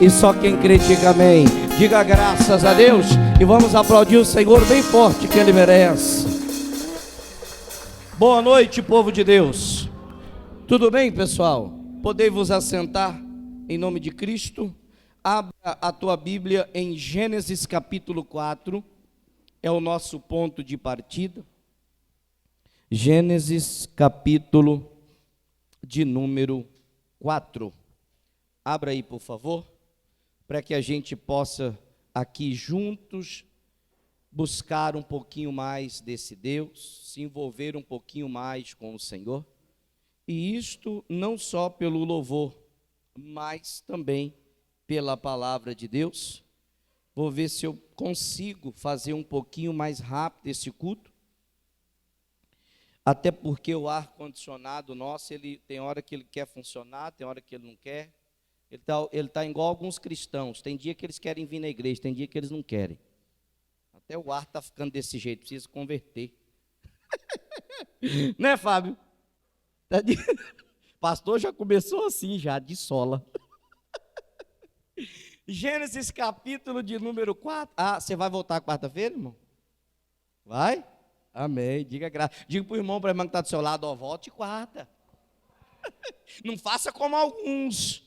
E só quem crê diga amém. Diga graças a Deus. E vamos aplaudir o Senhor bem forte, que Ele merece. Boa noite, povo de Deus. Tudo bem, pessoal? Podei vos assentar em nome de Cristo. Abra a tua Bíblia em Gênesis capítulo 4. É o nosso ponto de partida. Gênesis capítulo de número 4. Abra aí, por favor, para que a gente possa aqui juntos buscar um pouquinho mais desse Deus, se envolver um pouquinho mais com o Senhor. E isto não só pelo louvor, mas também pela palavra de Deus. Vou ver se eu consigo fazer um pouquinho mais rápido esse culto. Até porque o ar-condicionado nosso, ele tem hora que ele quer funcionar, tem hora que ele não quer. Ele tá igual alguns cristãos. Tem dia que eles querem vir na igreja, tem dia que eles não querem. Até o ar está ficando desse jeito, precisa converter. Né, Fábio? Pastor já começou assim, já, de sola. Gênesis capítulo de número 4. Ah, você vai voltar quarta-feira, irmão? Vai? Amém, diga graça. Diga para o irmão, para a irmã que está do seu lado, ó, volte quarta. Não faça como alguns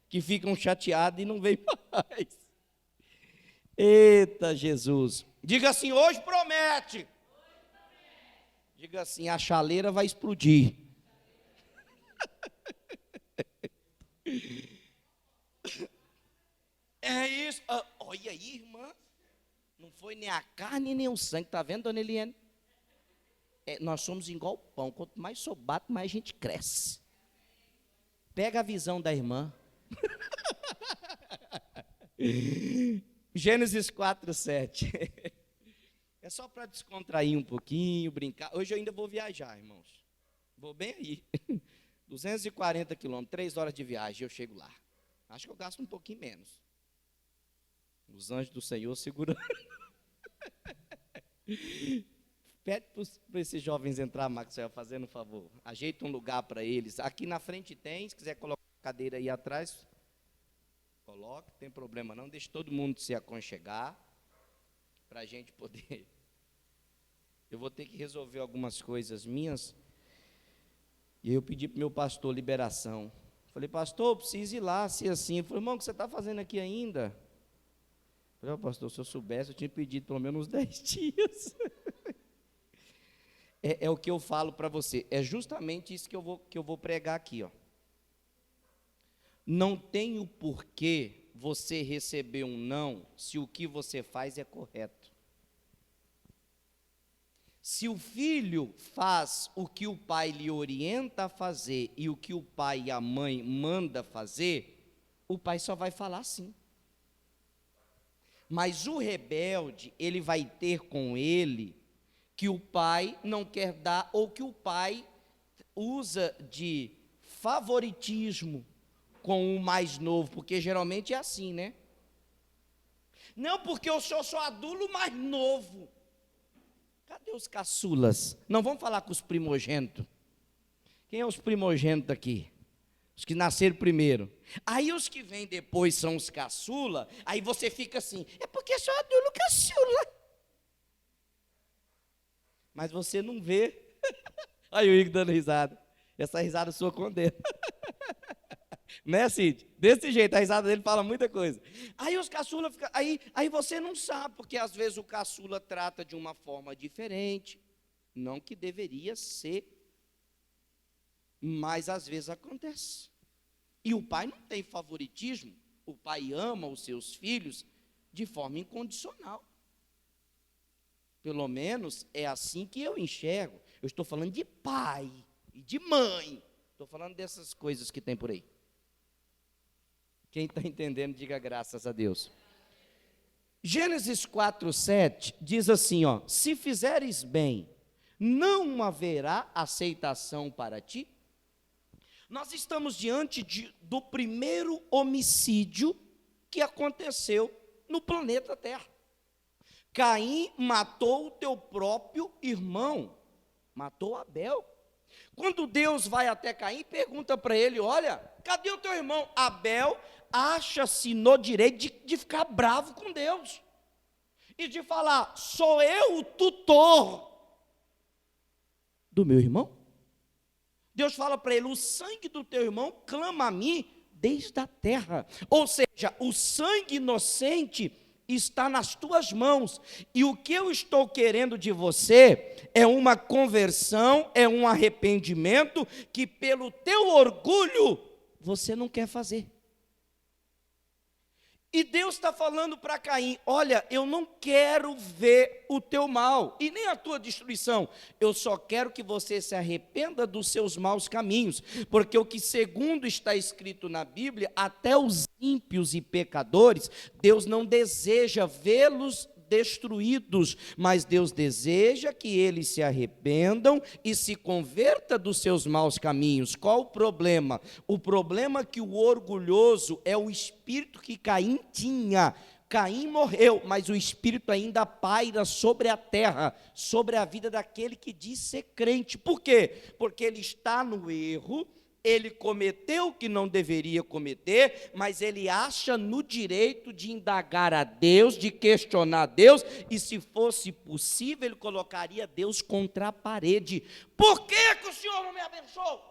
que ficam chateados e não vêm mais. Eita Jesus. Diga assim, hoje promete. Diga assim, a chaleira vai explodir. É isso. Olha aí, irmã. Não foi nem a carne nem o sangue. Está vendo, dona Eliane? Nós somos igual o pão. Quanto mais sobato, mais a gente cresce. Pega a visão da irmã. Gênesis 4:7. É só para descontrair um pouquinho, brincar. Hoje eu ainda vou viajar, irmãos. Vou bem aí. 240 quilômetros, 3 horas de viagem, eu chego lá. Acho que eu gasto um pouquinho menos. Os anjos do Senhor segurando. Pede para esses jovens entrar, Maxwell, fazendo um favor. Ajeita um lugar para eles. Aqui na frente tem, se quiser colocar a cadeira aí atrás, coloque, não tem problema não. Deixe todo mundo se aconchegar, para a gente poder. Eu vou ter que resolver algumas coisas minhas. E eu pedi para o meu pastor liberação. Falei, pastor, eu preciso ir lá, se assim. Ele falou, irmão, o que você está fazendo aqui ainda? Eu falei, pastor, se eu soubesse, eu tinha pedido pelo menos uns 10 dias. É o que eu falo para você. É justamente isso que eu vou pregar aqui, ó. Não tem o porquê você receber um não, se o que você faz é correto. Se o filho faz o que o pai lhe orienta a fazer e o que o pai e a mãe manda fazer, o pai só vai falar sim. Mas o rebelde, ele vai ter com ele que o pai não quer dar, ou que o pai usa de favoritismo com o mais novo, porque geralmente é assim, né? Não, porque eu sou só adulto mais novo. Cadê os caçulas? Não, vamos falar com os primogênitos. Quem é os primogênitos aqui? Os que nasceram primeiro. Aí os que vêm depois são os caçula, aí você fica assim, é porque eu sou adulto caçula. Mas você não vê. Aí o Igor dando risada. Essa risada sua condena. Né, Cid? Desse jeito, a risada dele fala muita coisa. Aí os caçula ficam. Aí você não sabe, porque às vezes o caçula trata de uma forma diferente. Não que deveria ser. Mas às vezes acontece. E o pai não tem favoritismo. O pai ama os seus filhos de forma incondicional. Pelo menos é assim que eu enxergo. Eu estou falando de pai e de mãe. Estou falando dessas coisas que tem por aí. Quem está entendendo, diga graças a Deus. Gênesis 4:7 diz assim, ó: se fizeres bem, não haverá aceitação para ti. Nós estamos diante do primeiro homicídio que aconteceu no planeta Terra. Caim matou o teu próprio irmão, matou Abel. Quando Deus vai até Caim, pergunta para ele, olha, cadê o teu irmão? Abel acha-se no direito de ficar bravo com Deus e de falar: sou eu o tutor do meu irmão? Deus fala para ele: o sangue do teu irmão clama a mim desde a terra. Ou seja, o sangue inocente está nas tuas mãos, e o que eu estou querendo de você é uma conversão, é um arrependimento que pelo teu orgulho você não quer fazer. E Deus está falando para Caim: olha, eu não quero ver o teu mal, e nem a tua destruição, eu só quero que você se arrependa dos seus maus caminhos, porque o que segundo está escrito na Bíblia, até os ímpios e pecadores, Deus não deseja vê-los destruídos, mas Deus deseja que eles se arrependam e se convertam dos seus maus caminhos. Qual o problema? O problema é que o orgulhoso é o espírito que Caim tinha. Caim morreu, mas o espírito ainda paira sobre a terra, sobre a vida daquele que diz ser crente. Por quê? Porque ele está no erro, ele cometeu o que não deveria cometer, mas ele acha no direito de indagar a Deus, de questionar a Deus, e se fosse possível, ele colocaria Deus contra a parede. Por que que o Senhor não me abençoou?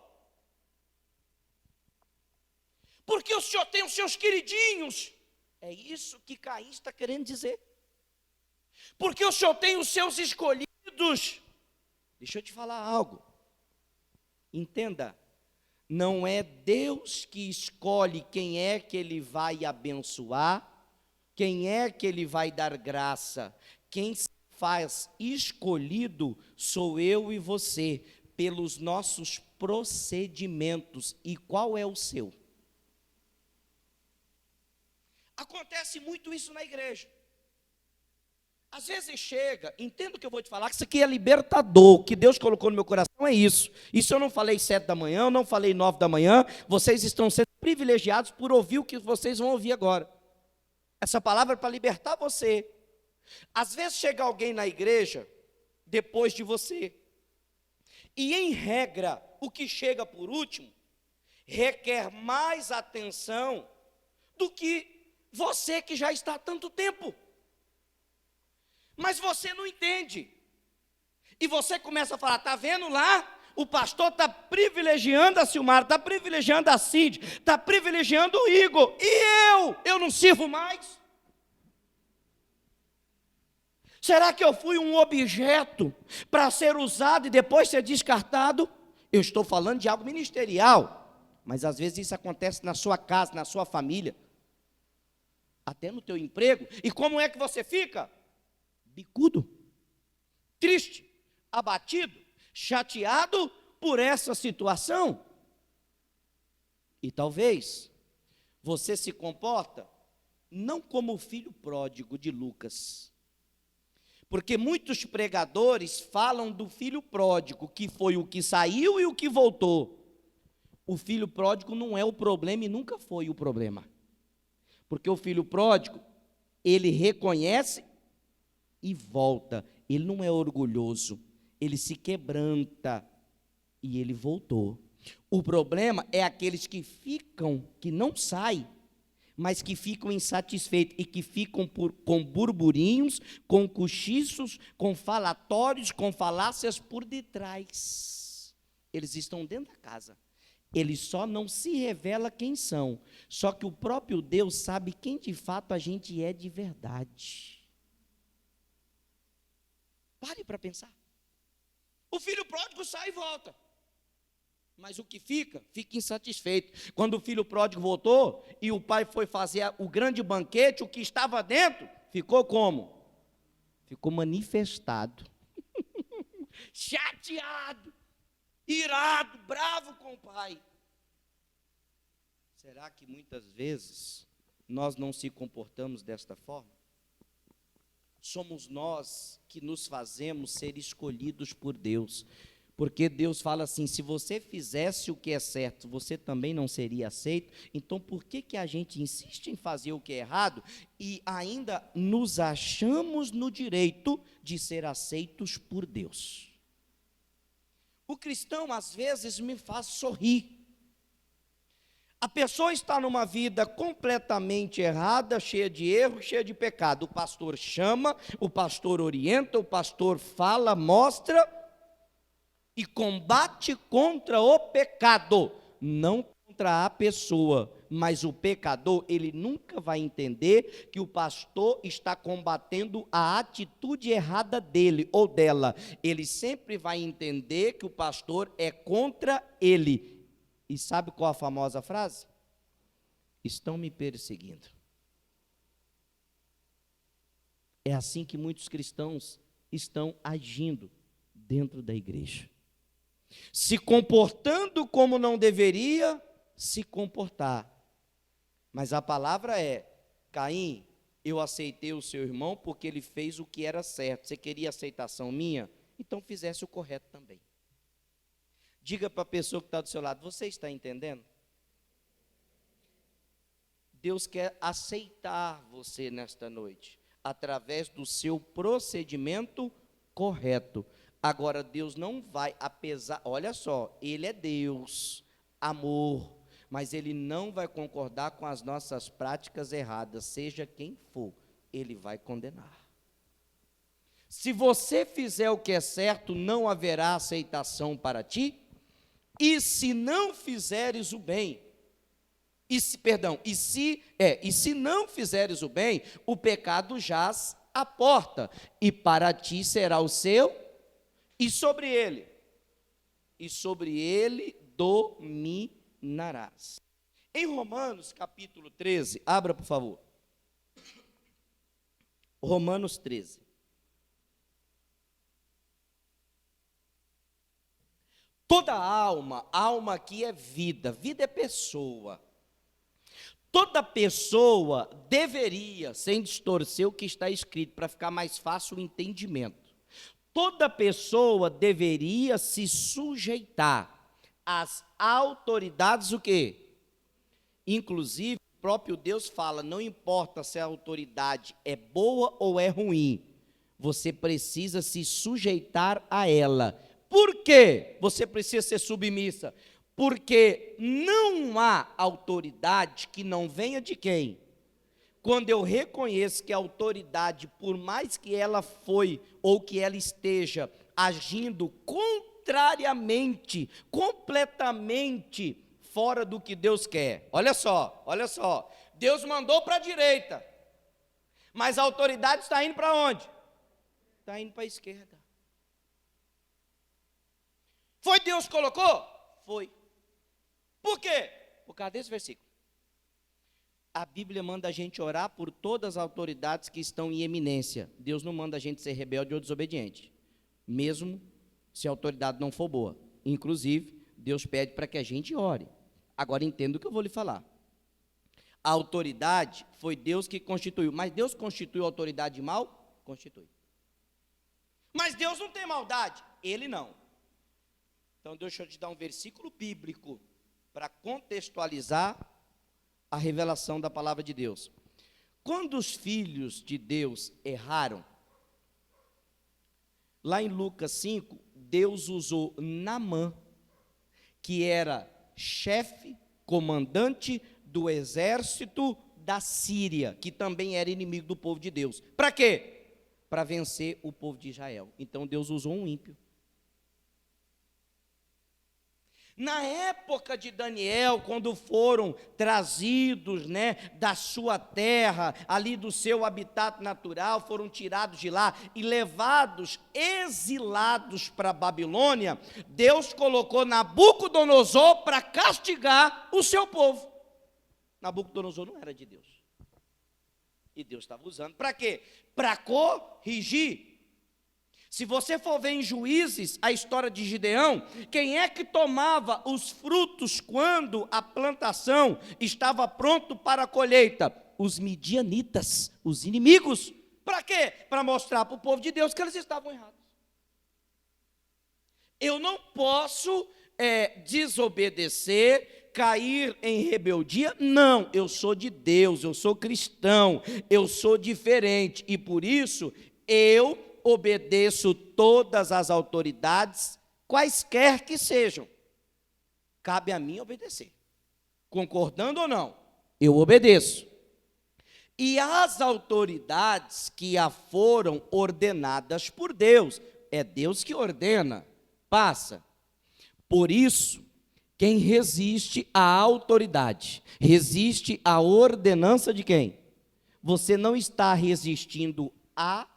Porque o Senhor tem os seus queridinhos. É isso que Caim está querendo dizer. Porque o Senhor tem os seus escolhidos. Deixa eu te falar algo. Entenda. Não é Deus que escolhe quem é que Ele vai abençoar, quem é que Ele vai dar graça. Quem se faz escolhido sou eu e você, pelos nossos procedimentos. E qual é o seu? Acontece muito isso na igreja. Às vezes chega, entenda o que eu vou te falar, que isso aqui é libertador, o que Deus colocou no meu coração é isso. Isso eu não falei 7 da manhã, eu não falei 9 da manhã, vocês estão sendo privilegiados por ouvir o que vocês vão ouvir agora. Essa palavra é para libertar você. Às vezes chega alguém na igreja, depois de você, e em regra, o que chega por último, requer mais atenção do que você que já está há tanto tempo. Mas você não entende. E você começa a falar: está vendo lá? O pastor está privilegiando a Silmara, está privilegiando a Cid, está privilegiando o Igor. E eu não sirvo mais? Será que eu fui um objeto para ser usado e depois ser descartado? Eu estou falando de algo ministerial, mas às vezes isso acontece na sua casa, na sua família, até no teu emprego. E como é que você fica? Bicudo, triste, abatido, chateado por essa situação. E talvez você se comporta não como o filho pródigo de Lucas, porque muitos pregadores falam do filho pródigo, que foi o que saiu e o que voltou. O filho pródigo não é o problema e nunca foi o problema, porque o filho pródigo, ele reconhece e volta. Ele não é orgulhoso, ele se quebranta e ele voltou. O problema é aqueles que ficam, que não saem, mas que ficam insatisfeitos e que ficam com burburinhos, com cochichos, com falatórios, com falácias por detrás. Eles estão dentro da casa, eles só não se revela quem são, só que o próprio Deus sabe quem de fato a gente é de verdade. Pare para pensar. O filho pródigo sai e volta, mas o que fica insatisfeito. Quando o filho pródigo voltou e o pai foi fazer o grande banquete, o que estava dentro ficou como? Ficou manifestado, chateado, irado, bravo com o pai. Será que muitas vezes nós não se comportamos desta forma? Somos nós que nos fazemos ser escolhidos por Deus, porque Deus fala assim: se você fizesse o que é certo, você também não seria aceito. Então por que a gente insiste em fazer o que é errado e ainda nos achamos no direito de ser aceitos por Deus? O cristão às vezes me faz sorrir. A pessoa está numa vida completamente errada, cheia de erros, cheia de pecado. O pastor chama, o pastor orienta, o pastor fala, mostra e combate contra o pecado, não contra a pessoa. Mas o pecador, ele nunca vai entender que o pastor está combatendo a atitude errada dele ou dela. Ele sempre vai entender que o pastor é contra ele. E sabe qual a famosa frase? Estão me perseguindo. É assim que muitos cristãos estão agindo dentro da igreja. Se comportando como não deveria se comportar. Mas a palavra é: Caim, eu aceitei o seu irmão porque ele fez o que era certo. Você queria aceitação minha? Então fizesse o correto também. Diga para a pessoa que está do seu lado: você está entendendo? Deus quer aceitar você nesta noite, através do seu procedimento correto. Agora, Deus não vai, apesar, olha só, Ele é Deus, amor, mas Ele não vai concordar com as nossas práticas erradas, seja quem for, Ele vai condenar. Se você fizer o que é certo, não haverá aceitação para ti, e se não fizeres o bem, e se não fizeres o bem, o pecado jaz à porta, e para ti será o seu, e sobre ele dominarás. Em Romanos capítulo 13, abra por favor, Romanos 13. Toda alma aqui é vida, vida é pessoa. Toda pessoa deveria, sem distorcer o que está escrito, para ficar mais fácil o entendimento, toda pessoa deveria se sujeitar às autoridades, o quê? Inclusive, o próprio Deus fala, não importa se a autoridade é boa ou é ruim, você precisa se sujeitar a ela. Por quê você precisa ser submissa? Porque não há autoridade que não venha de quem? Quando eu reconheço que a autoridade, por mais que ela foi ou que ela esteja agindo contrariamente, completamente fora do que Deus quer. Olha só, Deus mandou para a direita, mas a autoridade está indo para onde? Está indo para a esquerda. Foi Deus que colocou? Foi. Por quê? Por causa desse versículo. A Bíblia manda a gente orar por todas as autoridades que estão em eminência. Deus não manda a gente ser rebelde ou desobediente, mesmo se a autoridade não for boa. Inclusive, Deus pede para que a gente ore. Agora entenda o que eu vou lhe falar. A autoridade foi Deus que constituiu, mas Deus constituiu a autoridade mal? Constitui. Mas Deus não tem maldade? Ele não. Então deixa eu te dar um versículo bíblico para contextualizar a revelação da palavra de Deus. Quando os filhos de Deus erraram, lá em Lucas 5, Deus usou Naamã, que era chefe, comandante do exército da Síria, que também era inimigo do povo de Deus. Para quê? Para vencer o povo de Israel. Então Deus usou um ímpio. Na época de Daniel, quando foram trazidos, da sua terra, ali do seu habitat natural, foram tirados de lá e levados, exilados para a Babilônia, Deus colocou Nabucodonosor para castigar o seu povo. Nabucodonosor não era de Deus. E Deus estava usando, para quê? Para corrigir. Se você for ver em Juízes, a história de Gideão, quem é que tomava os frutos quando a plantação estava pronto para a colheita? Os midianitas, os inimigos. Para quê? Para mostrar para o povo de Deus que eles estavam errados. Eu não posso desobedecer, cair em rebeldia, não, eu sou de Deus, eu sou cristão, eu sou diferente, e por isso eu obedeço todas as autoridades, quaisquer que sejam. Cabe a mim obedecer. Concordando ou não? Eu obedeço. E as autoridades que a foram ordenadas por Deus, é Deus que ordena, passa. Por isso, quem resiste à autoridade, resiste à ordenança de quem? Você não está resistindo A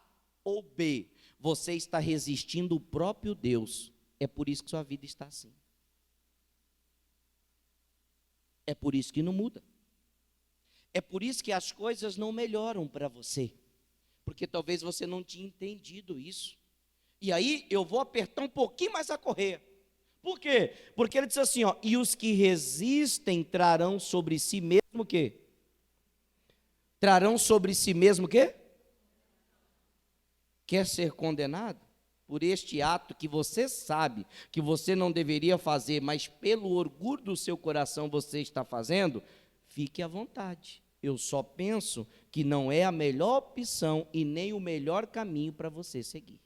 ou B, você está resistindo o próprio Deus. É por isso que sua vida está assim. É por isso que não muda. É por isso que as coisas não melhoram para você. Porque talvez você não tinha entendido isso. E aí eu vou apertar um pouquinho mais a correia. Por quê? Porque ele diz assim, ó, e os que resistem trarão sobre si mesmo o quê? Trarão sobre si mesmo o quê? Quer ser condenado por este ato que você sabe que você não deveria fazer, mas pelo orgulho do seu coração você está fazendo? Fique à vontade. Eu só penso que não é a melhor opção e nem o melhor caminho para você seguir.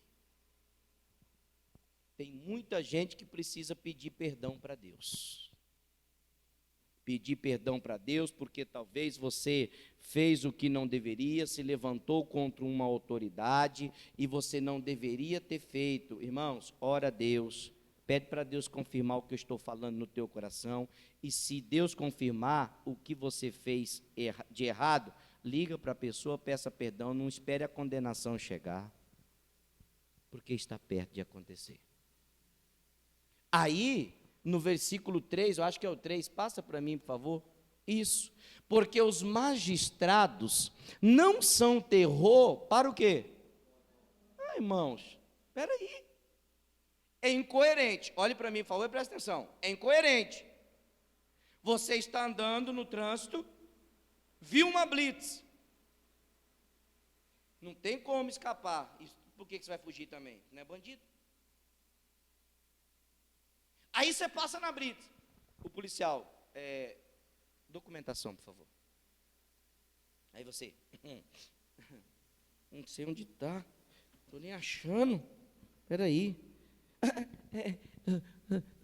Tem muita gente que precisa pedir perdão para Deus. Pedir perdão para Deus porque talvez você fez o que não deveria, se levantou contra uma autoridade e você não deveria ter feito. Irmãos, ora a Deus, pede para Deus confirmar o que eu estou falando no teu coração, e se Deus confirmar o que você fez de errado, liga para a pessoa, peça perdão, não espere a condenação chegar, porque está perto de acontecer. Aí, no versículo 3, eu acho que é o 3, passa para mim, por favor. Isso, porque os magistrados não são terror para o quê? Irmãos, espera aí. É incoerente, olhe para mim, por favor, e presta atenção. É incoerente. Você está andando no trânsito, viu uma blitz. Não tem como escapar. Por que você vai fugir também? Não é bandido? Aí você passa na blitz. O policial, documentação, por favor. Aí você, não sei onde está, estou nem achando. Espera aí.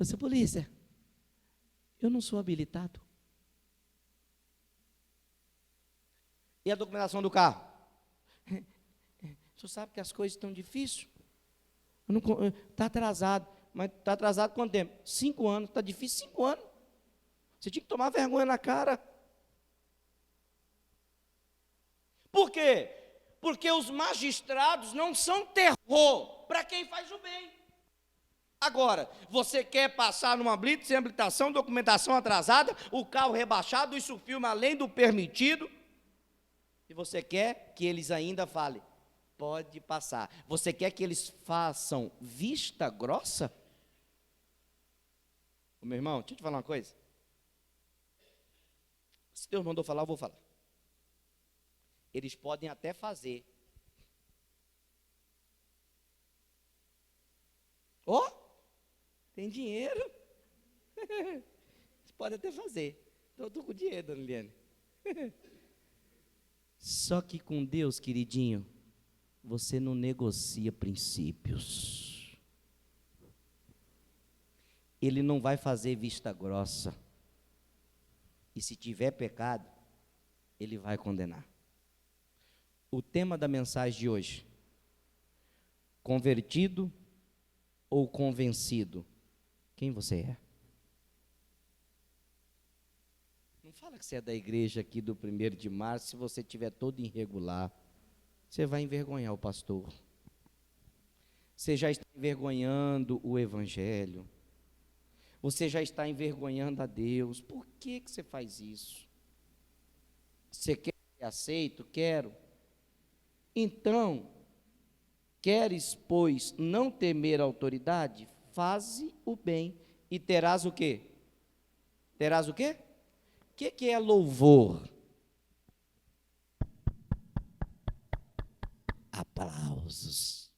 Seu polícia, eu não sou habilitado. E a documentação do carro? O senhor sabe que as coisas estão difíceis? Está atrasado. Mas está atrasado quanto tempo? 5 anos. Está difícil 5 anos. Você tinha que tomar vergonha na cara. Por quê? Porque os magistrados não são terror para quem faz o bem. Agora, você quer passar numa blitz sem habilitação, documentação atrasada, o carro rebaixado, isso filma além do permitido, e você quer que eles ainda falem, pode passar. Você quer que eles façam vista grossa? Ô, meu irmão, deixa eu te falar uma coisa. Se Deus mandou falar, eu vou falar. Eles podem até fazer. Ó, tem dinheiro. Eles podem até fazer. Então, eu estou com dinheiro, dona Liliane. Só que com Deus, queridinho, você não negocia princípios. Ele não vai fazer vista grossa. E se tiver pecado, ele vai condenar. O tema da mensagem de hoje: convertido ou convencido? Quem você é? Não fala que você é da igreja aqui do 1º de março, se você estiver todo irregular, você vai envergonhar o pastor. Você já está envergonhando o evangelho. Você já está envergonhando a Deus. Por que você faz isso? Você quer ser aceito? Quero. Então, queres, pois, não temer a autoridade? Faze o bem e terás o quê? Terás o quê? O que é louvor? Aplausos.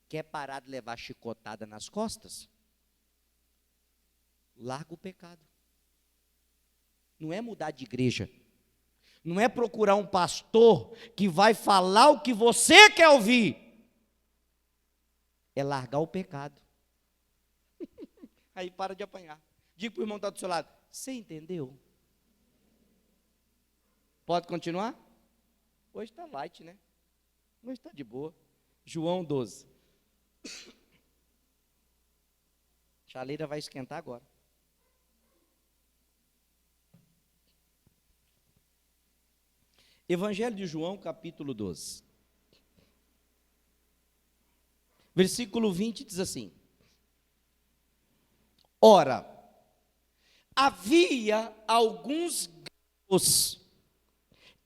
Quer parar de levar chicotada nas costas? Larga o pecado. Não é mudar de igreja. Não é procurar um pastor que vai falar o que você quer ouvir. É largar o pecado. Aí para de apanhar. Diga para o irmão que está do seu lado, Você entendeu? Pode continuar? Hoje está light, né? Hoje está de boa. João 12. A chaleira vai esquentar agora. Evangelho de João, capítulo 12. Versículo 20 diz assim: Ora, havia alguns gregos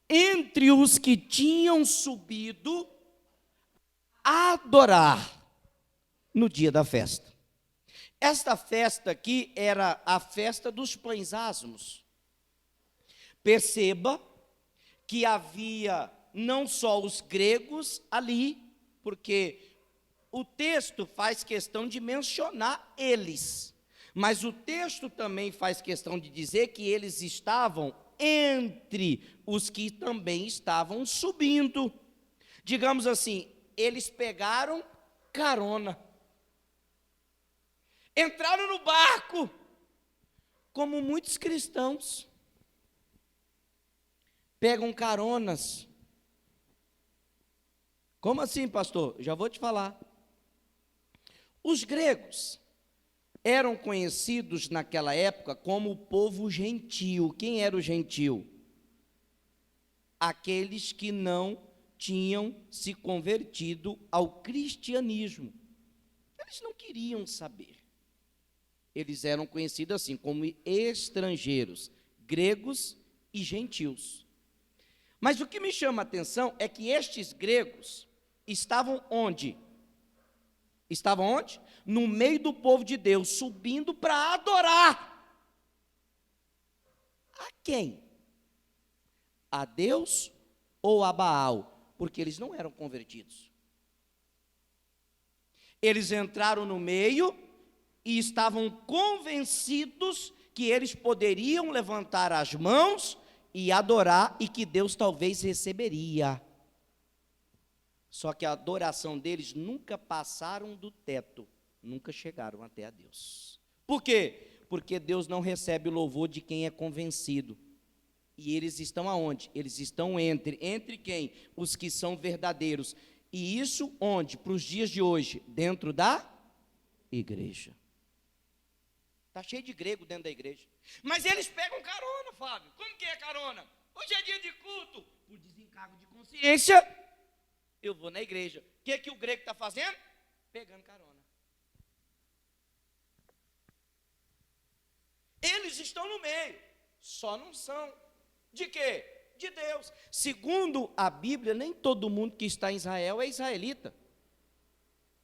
entre os que tinham subido a adorar no dia da festa. Esta festa aqui era a festa dos pães asmos. Perceba que havia não só os gregos ali, porque o texto faz questão de mencionar eles, mas o texto também faz questão de dizer que eles estavam entre os que também estavam subindo. Digamos assim, eles pegaram carona, entraram no barco, como muitos cristãos pegam caronas. Como assim, pastor? Já vou te falar. Os gregos eram conhecidos naquela época como o povo gentil. Quem era o gentil? Aqueles que não tinham se convertido ao cristianismo. Eles não queriam saber. Eles eram conhecidos assim como estrangeiros, gregos e gentios. Mas o que me chama a atenção é que estes gregos estavam onde? Estavam onde? No meio do povo de Deus, subindo para adorar. A quem? A Deus ou a Baal? Porque eles não eram convertidos. Eles entraram no meio e estavam convencidos que eles poderiam levantar as mãos e adorar, e que Deus talvez receberia. Só que a adoração deles nunca passaram do teto, nunca chegaram até a Deus. Por quê? Porque Deus não recebe o louvor de quem é convencido. E eles estão aonde? Eles estão entre quem? Os que são verdadeiros. E isso onde? Para os dias de hoje, dentro da igreja. Está cheio de grego dentro da igreja. Mas eles pegam carona, Fábio. Como que é carona? Hoje é dia de culto. Por desencargo de consciência, eu vou na igreja. O que o grego está fazendo? Pegando carona. Eles estão no meio, só não são. De quê? De Deus. Segundo a Bíblia, nem todo mundo que está em Israel é israelita.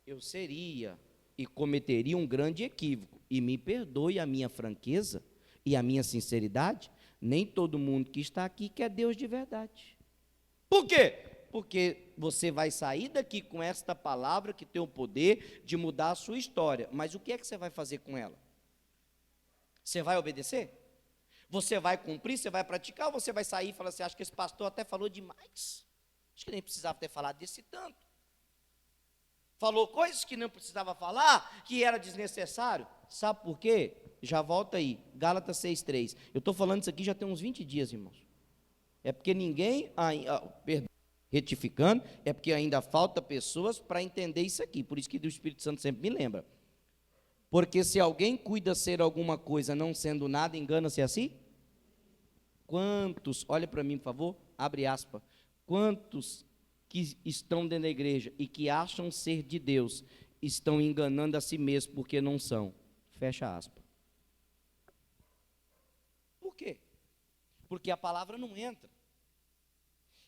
Eu seria e cometeria um grande equívoco, e me perdoe a minha franqueza e a minha sinceridade, nem todo mundo que está aqui quer Deus de verdade. Por quê? Porque você vai sair daqui com esta palavra que tem o poder de mudar a sua história, mas o que é que você vai fazer com ela? Você vai obedecer? Você vai cumprir, você vai praticar, ou você vai sair e falar assim, acho que esse pastor até falou demais, acho que nem precisava ter falado desse tanto, falou coisas que não precisava falar, que era desnecessário. Sabe por quê? Já volta aí, Gálatas 6,3. Eu estou falando isso aqui já tem uns 20 dias, irmãos. É porque ninguém, perdão, retificando, é porque ainda falta pessoas para entender isso aqui. Por isso que o Espírito Santo sempre me lembra. Porque se alguém cuida ser alguma coisa não sendo nada, engana-se a si? Quantos, olha para mim, por favor, abre aspas, quantos que estão dentro da igreja e que acham ser de Deus, estão enganando a si mesmos porque não são? Fecha aspas. Por quê? Porque a palavra não entra.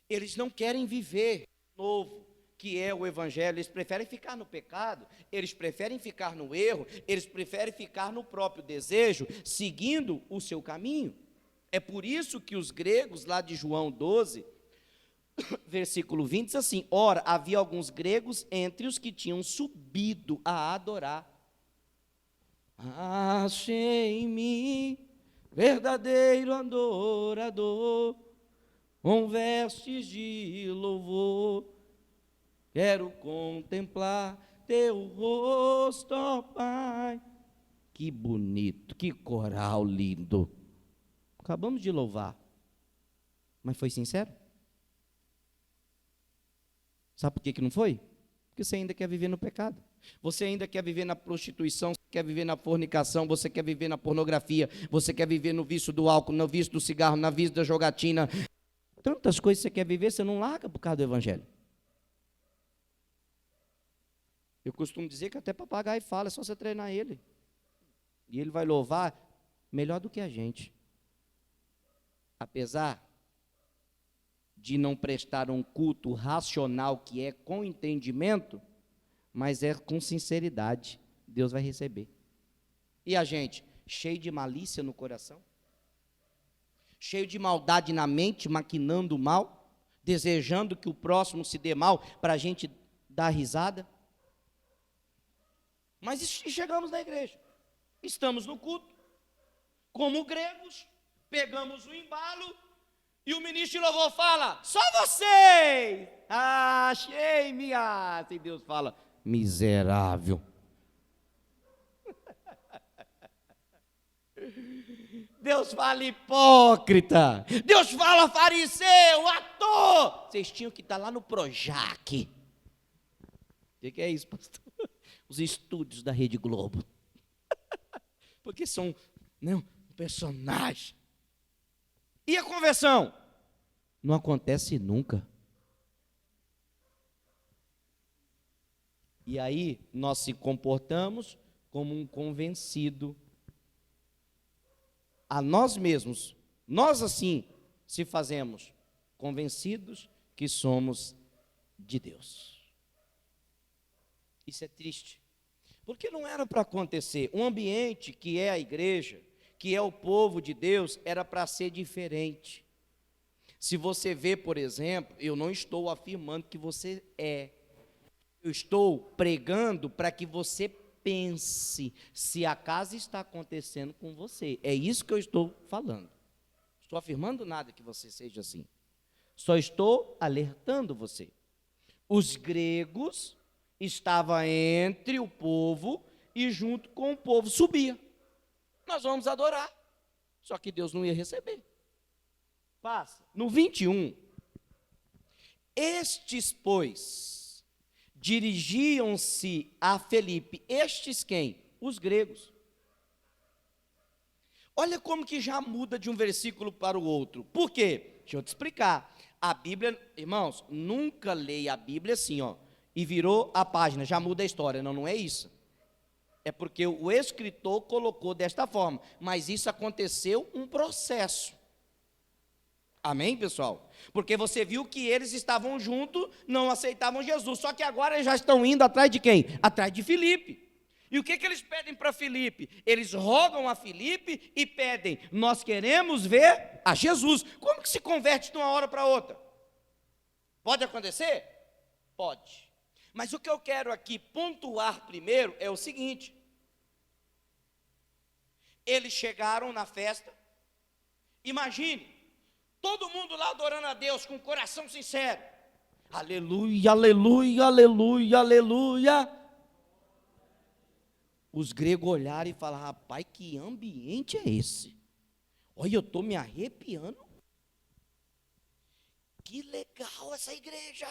Eles não querem viver novo, que é o evangelho. Eles preferem ficar no pecado, eles preferem ficar no erro, eles preferem ficar no próprio desejo, seguindo o seu caminho. É por isso que os gregos, lá de João 12, versículo 20, diz assim: ora, havia alguns gregos entre os que tinham subido a adorar. Achei-me verdadeiro adorador, com vestes de louvor, quero contemplar teu rosto, ó Pai. Que bonito, que coral lindo. Acabamos de louvar. Mas foi sincero? Sabe por que não foi? Porque você ainda quer viver no pecado. Você ainda quer viver na prostituição, você quer viver na fornicação, você quer viver na pornografia, você quer viver no vício do álcool, no vício do cigarro, no vício da jogatina. Tantas coisas que você quer viver, você não larga por causa do evangelho. Eu costumo dizer que até papagaio fala, é só você treinar ele. E ele vai louvar melhor do que a gente. Apesar de não prestar um culto racional, que é com entendimento, mas é com sinceridade, Deus vai receber. E a gente, cheio de malícia no coração, cheio de maldade na mente, maquinando o mal, desejando que o próximo se dê mal, para a gente dar risada. Mas chegamos na igreja, estamos no culto, como gregos, pegamos o embalo, e o ministro de louvor fala, só vocês! Ah, achei minha... E Deus fala, miserável. Deus fala hipócrita. Deus fala fariseu, ator. Vocês tinham que estar lá no Projac. O que é isso, pastor? Os estúdios da Rede Globo. Porque são, né, um personagem. E a conversão? Não acontece nunca. E aí nós se comportamos como um convencido a nós mesmos. Nós assim se fazemos convencidos que somos de Deus. Isso é triste. Porque não era para acontecer. Um ambiente que é a igreja, que é o povo de Deus, era para ser diferente. Se você vê, por exemplo, eu não estou afirmando que você é. Eu estou pregando para que você pense se a casa está acontecendo com você. É isso que eu estou falando. Estou afirmando nada que você seja assim. Só estou alertando você. Os gregos estavam entre o povo e junto com o povo subia. Nós vamos adorar. Só que Deus não ia receber. Passa. No 21, estes, pois, dirigiam-se a Felipe. Estes quem? Os gregos. Olha como que já muda de um versículo para o outro. Por quê? Deixa eu te explicar. A Bíblia, irmãos, nunca leia a Bíblia assim, ó, e virou a página, já muda a história. Não, não é isso. É porque o escritor colocou desta forma, mas isso aconteceu um processo. Amém, pessoal? Porque você viu que eles estavam juntos, não aceitavam Jesus, só que agora eles já estão indo atrás de quem? Atrás de Filipe. E o que eles pedem para Filipe? Eles rogam a Filipe e pedem, nós queremos ver a Jesus. Como que se converte de uma hora para outra? Pode acontecer? Pode. Mas o que eu quero aqui pontuar primeiro é o seguinte: eles chegaram na festa, imagine, todo mundo lá adorando a Deus com o coração sincero, aleluia, aleluia, aleluia, aleluia. Os gregos olharam e falaram, rapaz, que ambiente é esse? Olha, eu estou me arrepiando. Que legal essa igreja.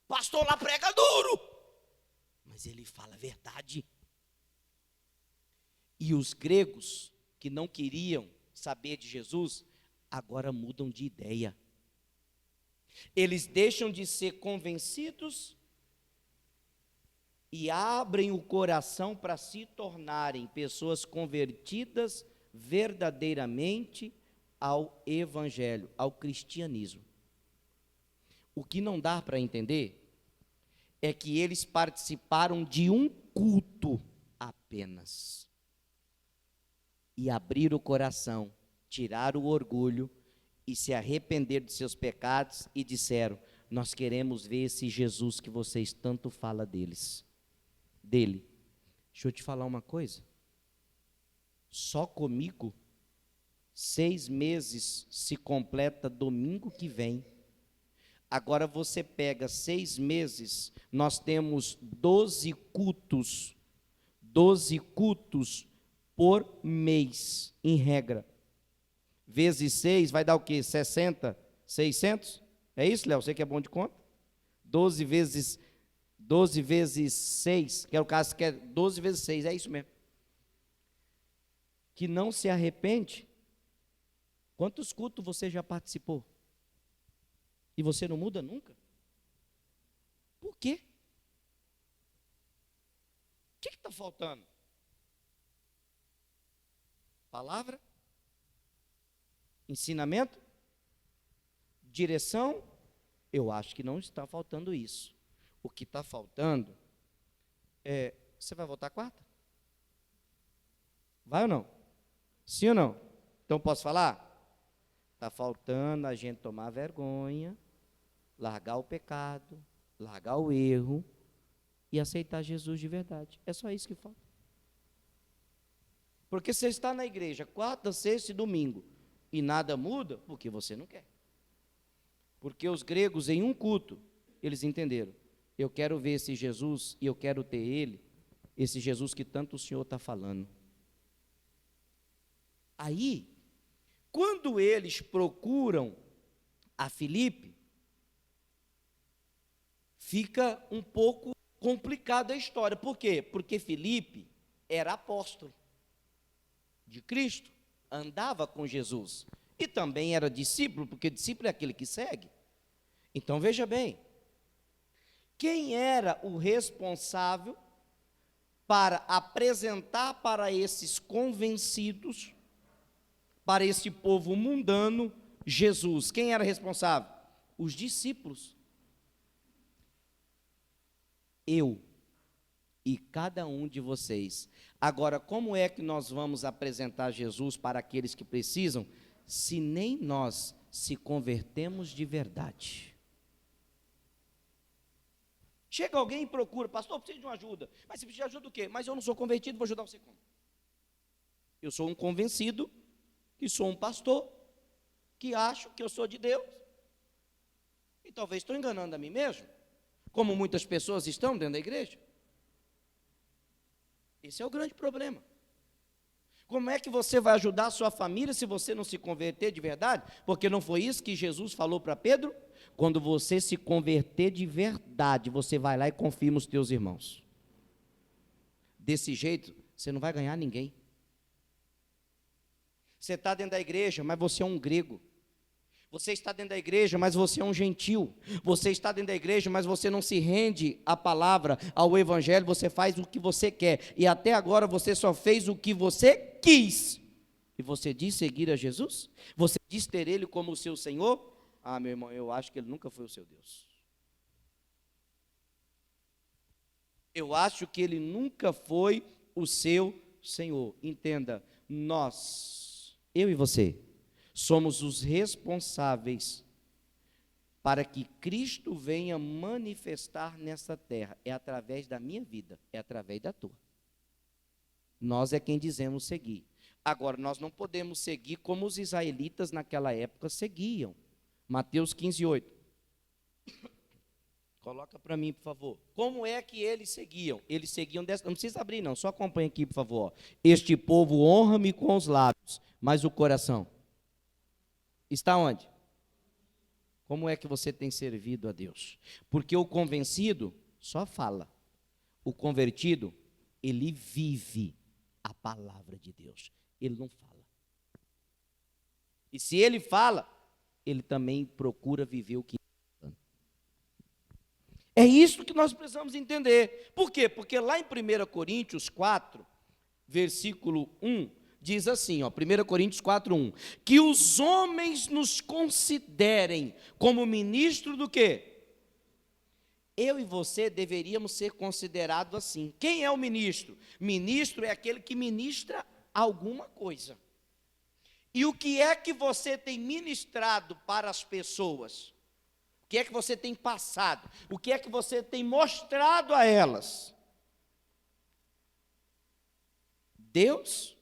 Pastor lá prega duro, mas ele fala a verdade. E os gregos que não queriam saber de Jesus, agora mudam de ideia. Eles deixam de ser convencidos e abrem o coração para se tornarem pessoas convertidas verdadeiramente ao evangelho, ao cristianismo. O que não dá para entender é que eles participaram de um culto apenas. E abriram o coração, tiraram o orgulho e se arrependeram de seus pecados e disseram, nós queremos ver esse Jesus que vocês tanto falam dele. Deixa eu te falar uma coisa. Só comigo, 6 meses se completa domingo que vem. Agora você pega 6 meses, nós temos 12 cultos por mês, em regra. vezes 6 vai dar o quê? 60, 600? É isso, Léo? Você que é bom de conta? 12 vezes 6, que é o caso que é 12 vezes 6, é isso mesmo. Que não se arrepende. Quantos cultos você já participou? E você não muda nunca? Por quê? O que está faltando? Palavra? Ensinamento? Direção? Eu acho que não está faltando isso. O que está faltando é... Você vai voltar quarta? Vai ou não? Sim ou não? Então posso falar? Está faltando a gente tomar vergonha, largar o pecado, largar o erro e aceitar Jesus de verdade. É só isso que falta. Porque você está na igreja quarta, sexta e domingo e nada muda, porque você não quer. Porque os gregos, em um culto, eles entenderam. Eu quero ver esse Jesus e eu quero ter ele, esse Jesus que tanto o Senhor está falando. Aí, quando eles procuram a Filipe, fica um pouco complicada a história. Por quê? Porque Filipe era apóstolo de Cristo, andava com Jesus e também era discípulo, porque discípulo é aquele que segue. Então veja bem, quem era o responsável para apresentar para esses convencidos, para esse povo mundano, Jesus? Quem era responsável? Os discípulos. Eu e cada um de vocês. Agora, como é que nós vamos apresentar Jesus para aqueles que precisam, se nem nós se convertemos de verdade? Chega alguém e procura, pastor, eu preciso de uma ajuda. Mas você precisa de ajuda do quê? Mas eu não sou convertido, vou ajudar você como? Eu sou um convencido, que sou um pastor, que acho que eu sou de Deus. E talvez estou enganando a mim mesmo, como muitas pessoas estão dentro da igreja. Esse é o grande problema. Como é que você vai ajudar a sua família se você não se converter de verdade? Porque não foi isso que Jesus falou para Pedro? Quando você se converter de verdade, você vai lá e confirma os teus irmãos. Desse jeito, você não vai ganhar ninguém. Você está dentro da igreja, mas você é um grego. Você está dentro da igreja, mas você é um gentil. Você está dentro da igreja, mas você não se rende à palavra, ao evangelho. Você faz o que você quer. E até agora você só fez o que você quis. E você diz seguir a Jesus? Você diz ter Ele como o seu Senhor? Ah, meu irmão, eu acho que Ele nunca foi o seu Deus. Eu acho que Ele nunca foi o seu Senhor. Entenda, nós, eu e você, somos os responsáveis para que Cristo venha manifestar nessa terra. É através da minha vida, é através da tua. Nós é quem dizemos seguir. Agora, nós não podemos seguir como os israelitas naquela época seguiam. Mateus 15:8. Coloca para mim, por favor. Como é que eles seguiam? Eles seguiam dessa... Não precisa abrir, não. Só acompanha aqui, por favor. Este povo honra-me com os lábios, mas o coração está onde? Como é que você tem servido a Deus? Porque o convencido só fala. O convertido, ele vive a palavra de Deus. Ele não fala. E se ele fala, ele também procura viver o que está falando. É isso que nós precisamos entender. Por quê? Porque lá em 1 Coríntios 4, versículo 1, diz assim, ó, 1 Coríntios 4:1, que os homens nos considerem como ministro do quê? Eu e você deveríamos ser considerados assim. Quem é o ministro? Ministro é aquele que ministra alguma coisa. E o que é que você tem ministrado para as pessoas? O que é que você tem passado? O que é que você tem mostrado a elas? Deus?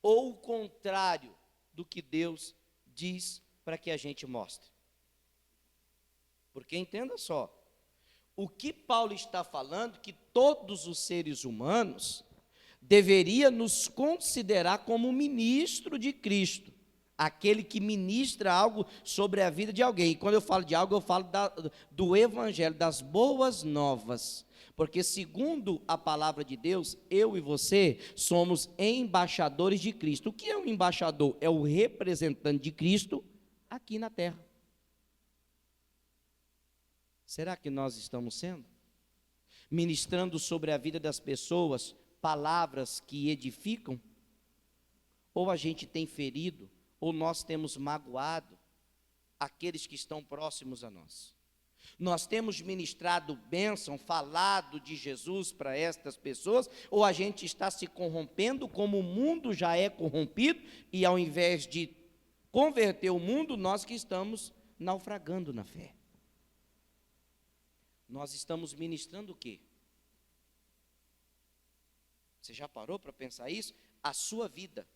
Ou o contrário do que Deus diz para que a gente mostre? Porque entenda só, o que Paulo está falando, que todos os seres humanos deveria nos considerar como ministro de Cristo, aquele que ministra algo sobre a vida de alguém. E quando eu falo de algo, eu falo do Evangelho, das boas novas. Porque, segundo a palavra de Deus, eu e você somos embaixadores de Cristo. O que é um embaixador? É o representante de Cristo aqui na terra. Será que nós estamos sendo? Ministrando sobre a vida das pessoas palavras que edificam? Ou a gente tem ferido, ou nós temos magoado aqueles que estão próximos a nós? Nós temos ministrado bênção, falado de Jesus para estas pessoas, ou a gente está se corrompendo como o mundo já é corrompido, e ao invés de converter o mundo, nós que estamos naufragando na fé? Nós estamos ministrando o quê? Você já parou para pensar isso? A sua vida,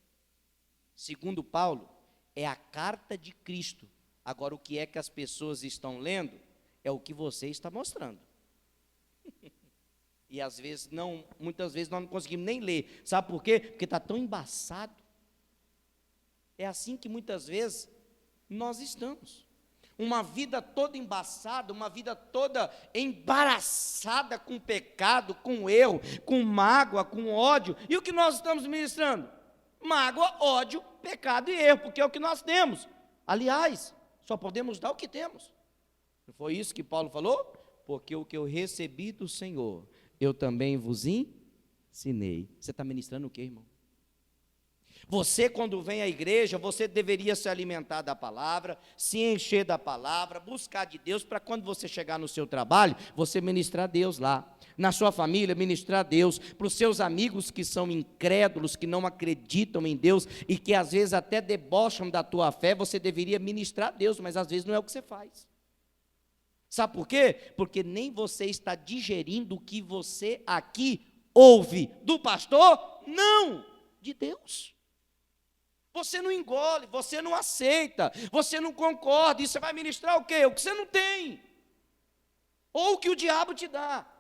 segundo Paulo, é a carta de Cristo. Agora, o que é que as pessoas estão lendo é o que você está mostrando. E às vezes muitas vezes nós não conseguimos nem ler. Sabe por quê? Porque está tão embaçado. É assim que muitas vezes nós estamos. Uma vida toda embaçada, uma vida toda embaraçada com pecado, com erro, com mágoa, com ódio. E o que nós estamos ministrando? Mágoa, ódio, pecado e erro, porque é o que nós temos. Aliás, só podemos dar o que temos. Não foi isso que Paulo falou? Porque o que eu recebi do Senhor, eu também vos ensinei. Você está ministrando o quê, irmão? Você, quando vem à igreja, você deveria se alimentar da palavra, se encher da palavra, buscar de Deus, para quando você chegar no seu trabalho, você ministrar a Deus lá. Na sua família, ministrar a Deus. Para os seus amigos que são incrédulos, que não acreditam em Deus, e que às vezes até debocham da tua fé, você deveria ministrar a Deus, mas às vezes não é o que você faz. Sabe por quê? Porque nem você está digerindo o que você aqui ouve do pastor, não, de Deus. Você não engole, você não aceita, você não concorda, e você vai ministrar o quê? O que você não tem, ou o que o diabo te dá.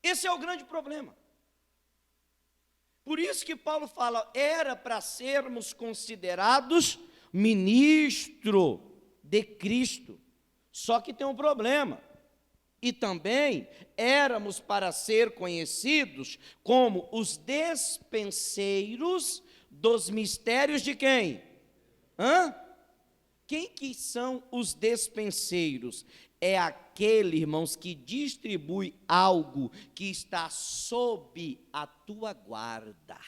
Esse é o grande problema. Por isso que Paulo fala, era para sermos considerados ministro de Cristo. Só que tem um problema. E também éramos para ser conhecidos como os despenseiros dos mistérios de quem? Quem que são os despenseiros? É aquele, irmãos, que distribui algo que está sob a tua guarda.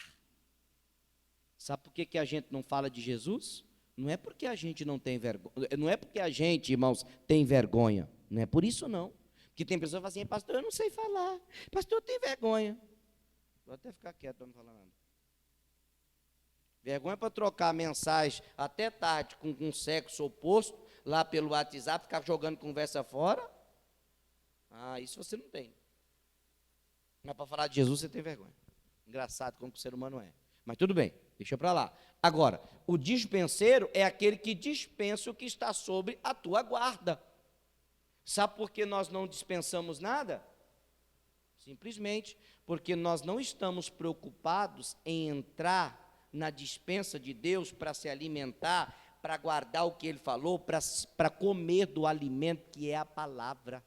Sabe por que a gente não fala de Jesus? Não é porque a gente não tem vergonha, não é porque a gente, irmãos, tem vergonha, não é por isso não. Porque tem pessoas que falam assim, pastor, eu não sei falar, pastor, eu tenho vergonha. Vou até ficar quieto para não falar nada. Vergonha para trocar mensagem até tarde com um sexo oposto, lá pelo WhatsApp, ficar jogando conversa fora. Isso você não tem. Mas para falar de Jesus você tem vergonha. Engraçado como o ser humano é. Mas tudo bem, deixa para lá. Agora, o dispenseiro é aquele que dispensa o que está sobre a tua guarda. Sabe por que nós não dispensamos nada? Simplesmente porque nós não estamos preocupados em entrar na dispensa de Deus para se alimentar, para guardar o que Ele falou, para comer do alimento que é a palavra.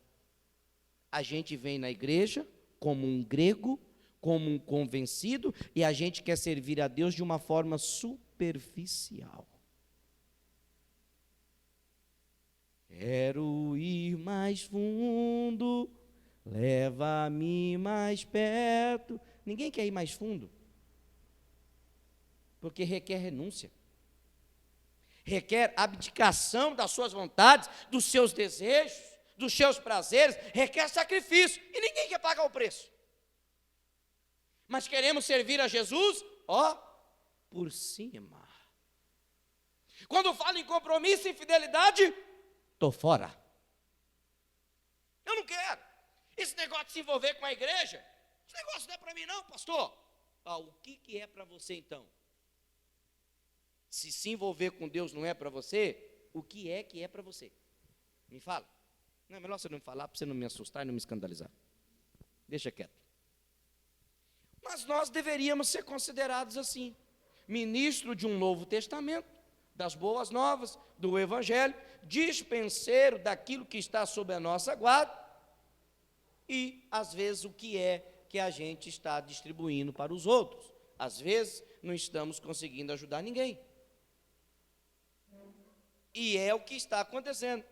A gente vem na igreja como um grego, como um convencido, e a gente quer servir a Deus de uma forma superficial. Quero ir mais fundo, leva-me mais perto. Ninguém quer ir mais fundo, porque requer renúncia, requer abdicação das suas vontades, dos seus desejos, dos seus prazeres, requer sacrifício, e ninguém quer pagar o preço. Mas queremos servir a Jesus, por cima. Quando falo em compromisso e fidelidade, estou fora. Eu não quero. Esse negócio de se envolver com a igreja, esse negócio não é para mim não, pastor. O que é para você então? Se envolver com Deus não é para você, o que é para você? Me fala. Não é melhor você não me falar para você não me assustar e não me escandalizar. Deixa quieto. Mas nós deveríamos ser considerados assim, ministro de um novo testamento, das boas novas, do evangelho, dispenseiro daquilo que está sob a nossa guarda, e às vezes o que é que a gente está distribuindo para os outros. Às vezes não estamos conseguindo ajudar ninguém. E é o que está acontecendo.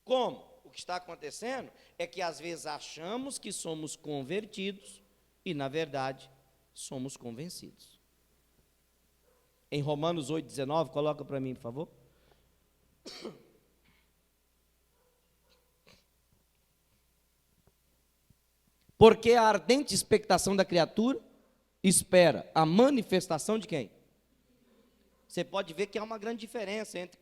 Como? O que está acontecendo é que às vezes achamos que somos convertidos e, na verdade, somos convencidos. Em Romanos 8,19, coloca para mim, por favor. Porque a ardente expectação da criatura espera a manifestação de quem? Você pode ver que há uma grande diferença entre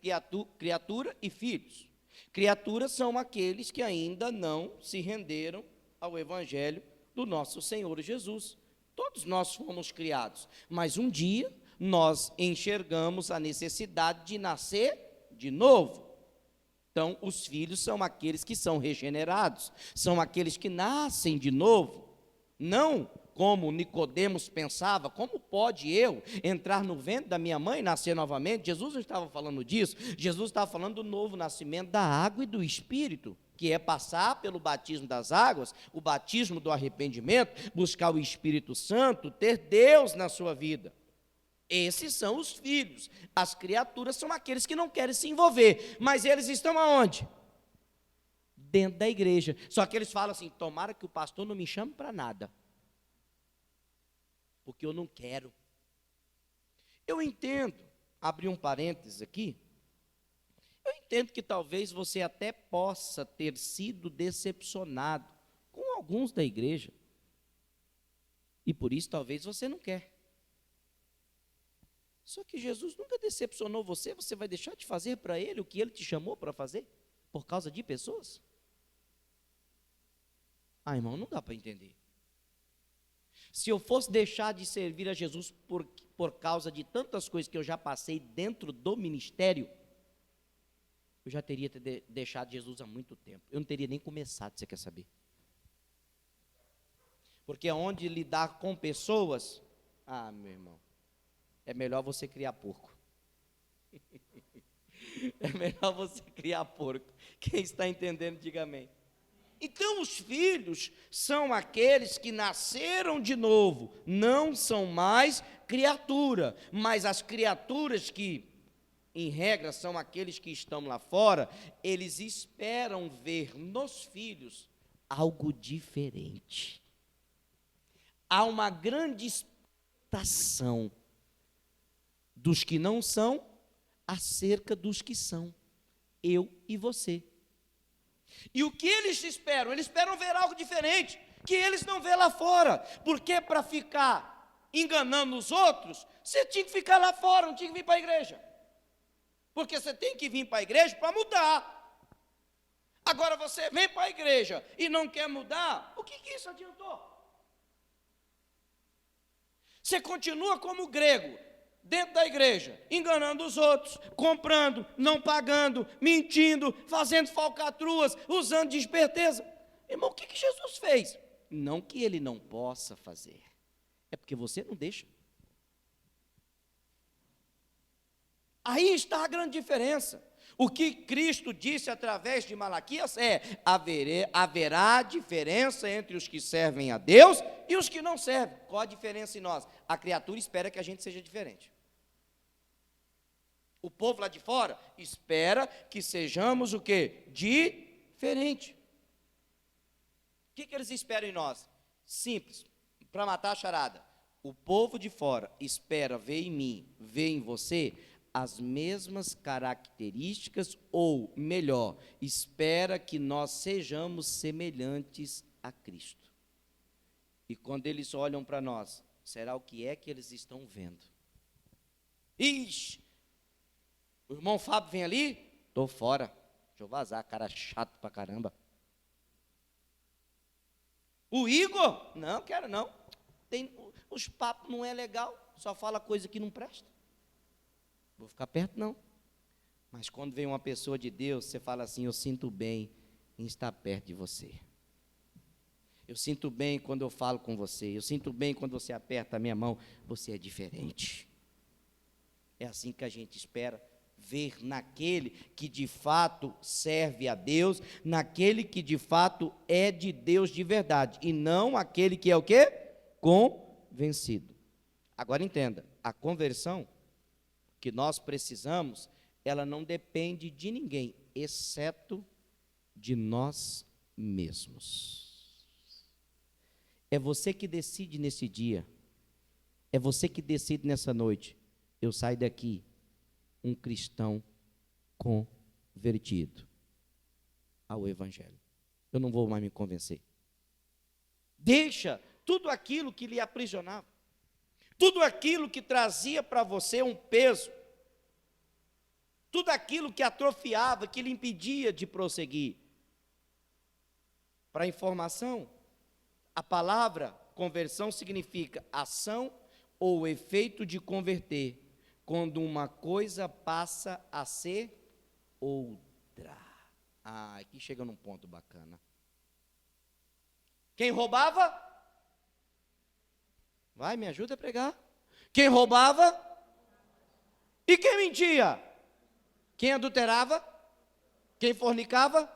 criatura e filhos. Criaturas são aqueles que ainda não se renderam ao evangelho do nosso Senhor Jesus. Todos nós fomos criados, mas um dia nós enxergamos a necessidade de nascer de novo. Então, os filhos são aqueles que são regenerados, são aqueles que nascem de novo, não como Nicodemos pensava, como pode eu entrar no ventre da minha mãe e nascer novamente? Jesus não estava falando disso, Jesus estava falando do novo nascimento da água e do Espírito, que é passar pelo batismo das águas, o batismo do arrependimento, buscar o Espírito Santo, ter Deus na sua vida. Esses são os filhos. As criaturas são aqueles que não querem se envolver, mas eles estão aonde? Dentro da igreja. Só que eles falam assim: tomara que o pastor não me chame para nada, porque eu não quero. Eu entendo, abri um parênteses aqui, eu entendo que talvez você até possa ter sido decepcionado com alguns da igreja, e por isso talvez você não quer. Só que Jesus nunca decepcionou você, você vai deixar de fazer para Ele o que Ele te chamou para fazer, por causa de pessoas? Ah, irmão, não dá para entender. Se eu fosse deixar de servir a Jesus por causa de tantas coisas que eu já passei dentro do ministério, eu já teria deixado Jesus há muito tempo. Eu não teria nem começado, você quer saber? Porque onde lidar com pessoas, meu irmão, é melhor você criar porco. É melhor você criar porco. Quem está entendendo, diga amém. Então, os filhos são aqueles que nasceram de novo, não são mais criatura, mas as criaturas que, em regra, são aqueles que estão lá fora, eles esperam ver nos filhos algo diferente. Há uma grande expectação dos que não são acerca dos que são, eu e você. E o que eles esperam? Eles esperam ver algo diferente, que eles não vê lá fora, porque para ficar enganando os outros, você tinha que ficar lá fora, não tinha que vir para a igreja, porque você tem que vir para a igreja para mudar. Agora você vem para a igreja e não quer mudar, o que isso adiantou? Você continua como grego, dentro da igreja, enganando os outros, comprando, não pagando, mentindo, fazendo falcatruas, usando de esperteza. Irmão, o que Jesus fez? Não que ele não possa fazer, é porque você não deixa. Aí está a grande diferença. O que Cristo disse através de Malaquias é: haverá diferença entre os que servem a Deus e os que não servem. Qual a diferença em nós? A criatura espera que a gente seja diferente. O povo lá de fora espera que sejamos o quê? Diferente. O que eles esperam em nós? Simples, para matar a charada. O povo de fora espera ver em mim, ver em você as mesmas características, ou melhor, espera que nós sejamos semelhantes a Cristo. E quando eles olham para nós, será o que é que eles estão vendo? Ixi, o irmão Fábio vem ali? Estou fora, deixa eu vazar, cara chato pra caramba. O Igor? Não, quero não. Os papos não é legal, só fala coisa que não presta. Vou ficar perto não. Mas quando vem uma pessoa de Deus, você fala assim: eu sinto bem em estar perto de você. Eu sinto bem quando eu falo com você, eu sinto bem quando você aperta a minha mão, você é diferente. É assim que a gente espera ver naquele que de fato serve a Deus, naquele que de fato é de Deus de verdade, e não aquele que é o quê? Convencido. Agora entenda, a conversão que nós precisamos, ela não depende de ninguém, exceto de nós mesmos. É você que decide nesse dia, é você que decide nessa noite. Eu saio daqui um cristão convertido ao Evangelho. Eu não vou mais me convencer. Deixa tudo aquilo que lhe aprisionava, tudo aquilo que trazia para você um peso, tudo aquilo que atrofiava, que lhe impedia de prosseguir. Para informação, a palavra conversão significa ação ou efeito de converter, quando uma coisa passa a ser outra. Aqui chega num ponto bacana. Quem roubava? Vai, me ajuda a pregar. Quem roubava? E quem mentia? Quem adulterava? Quem fornicava?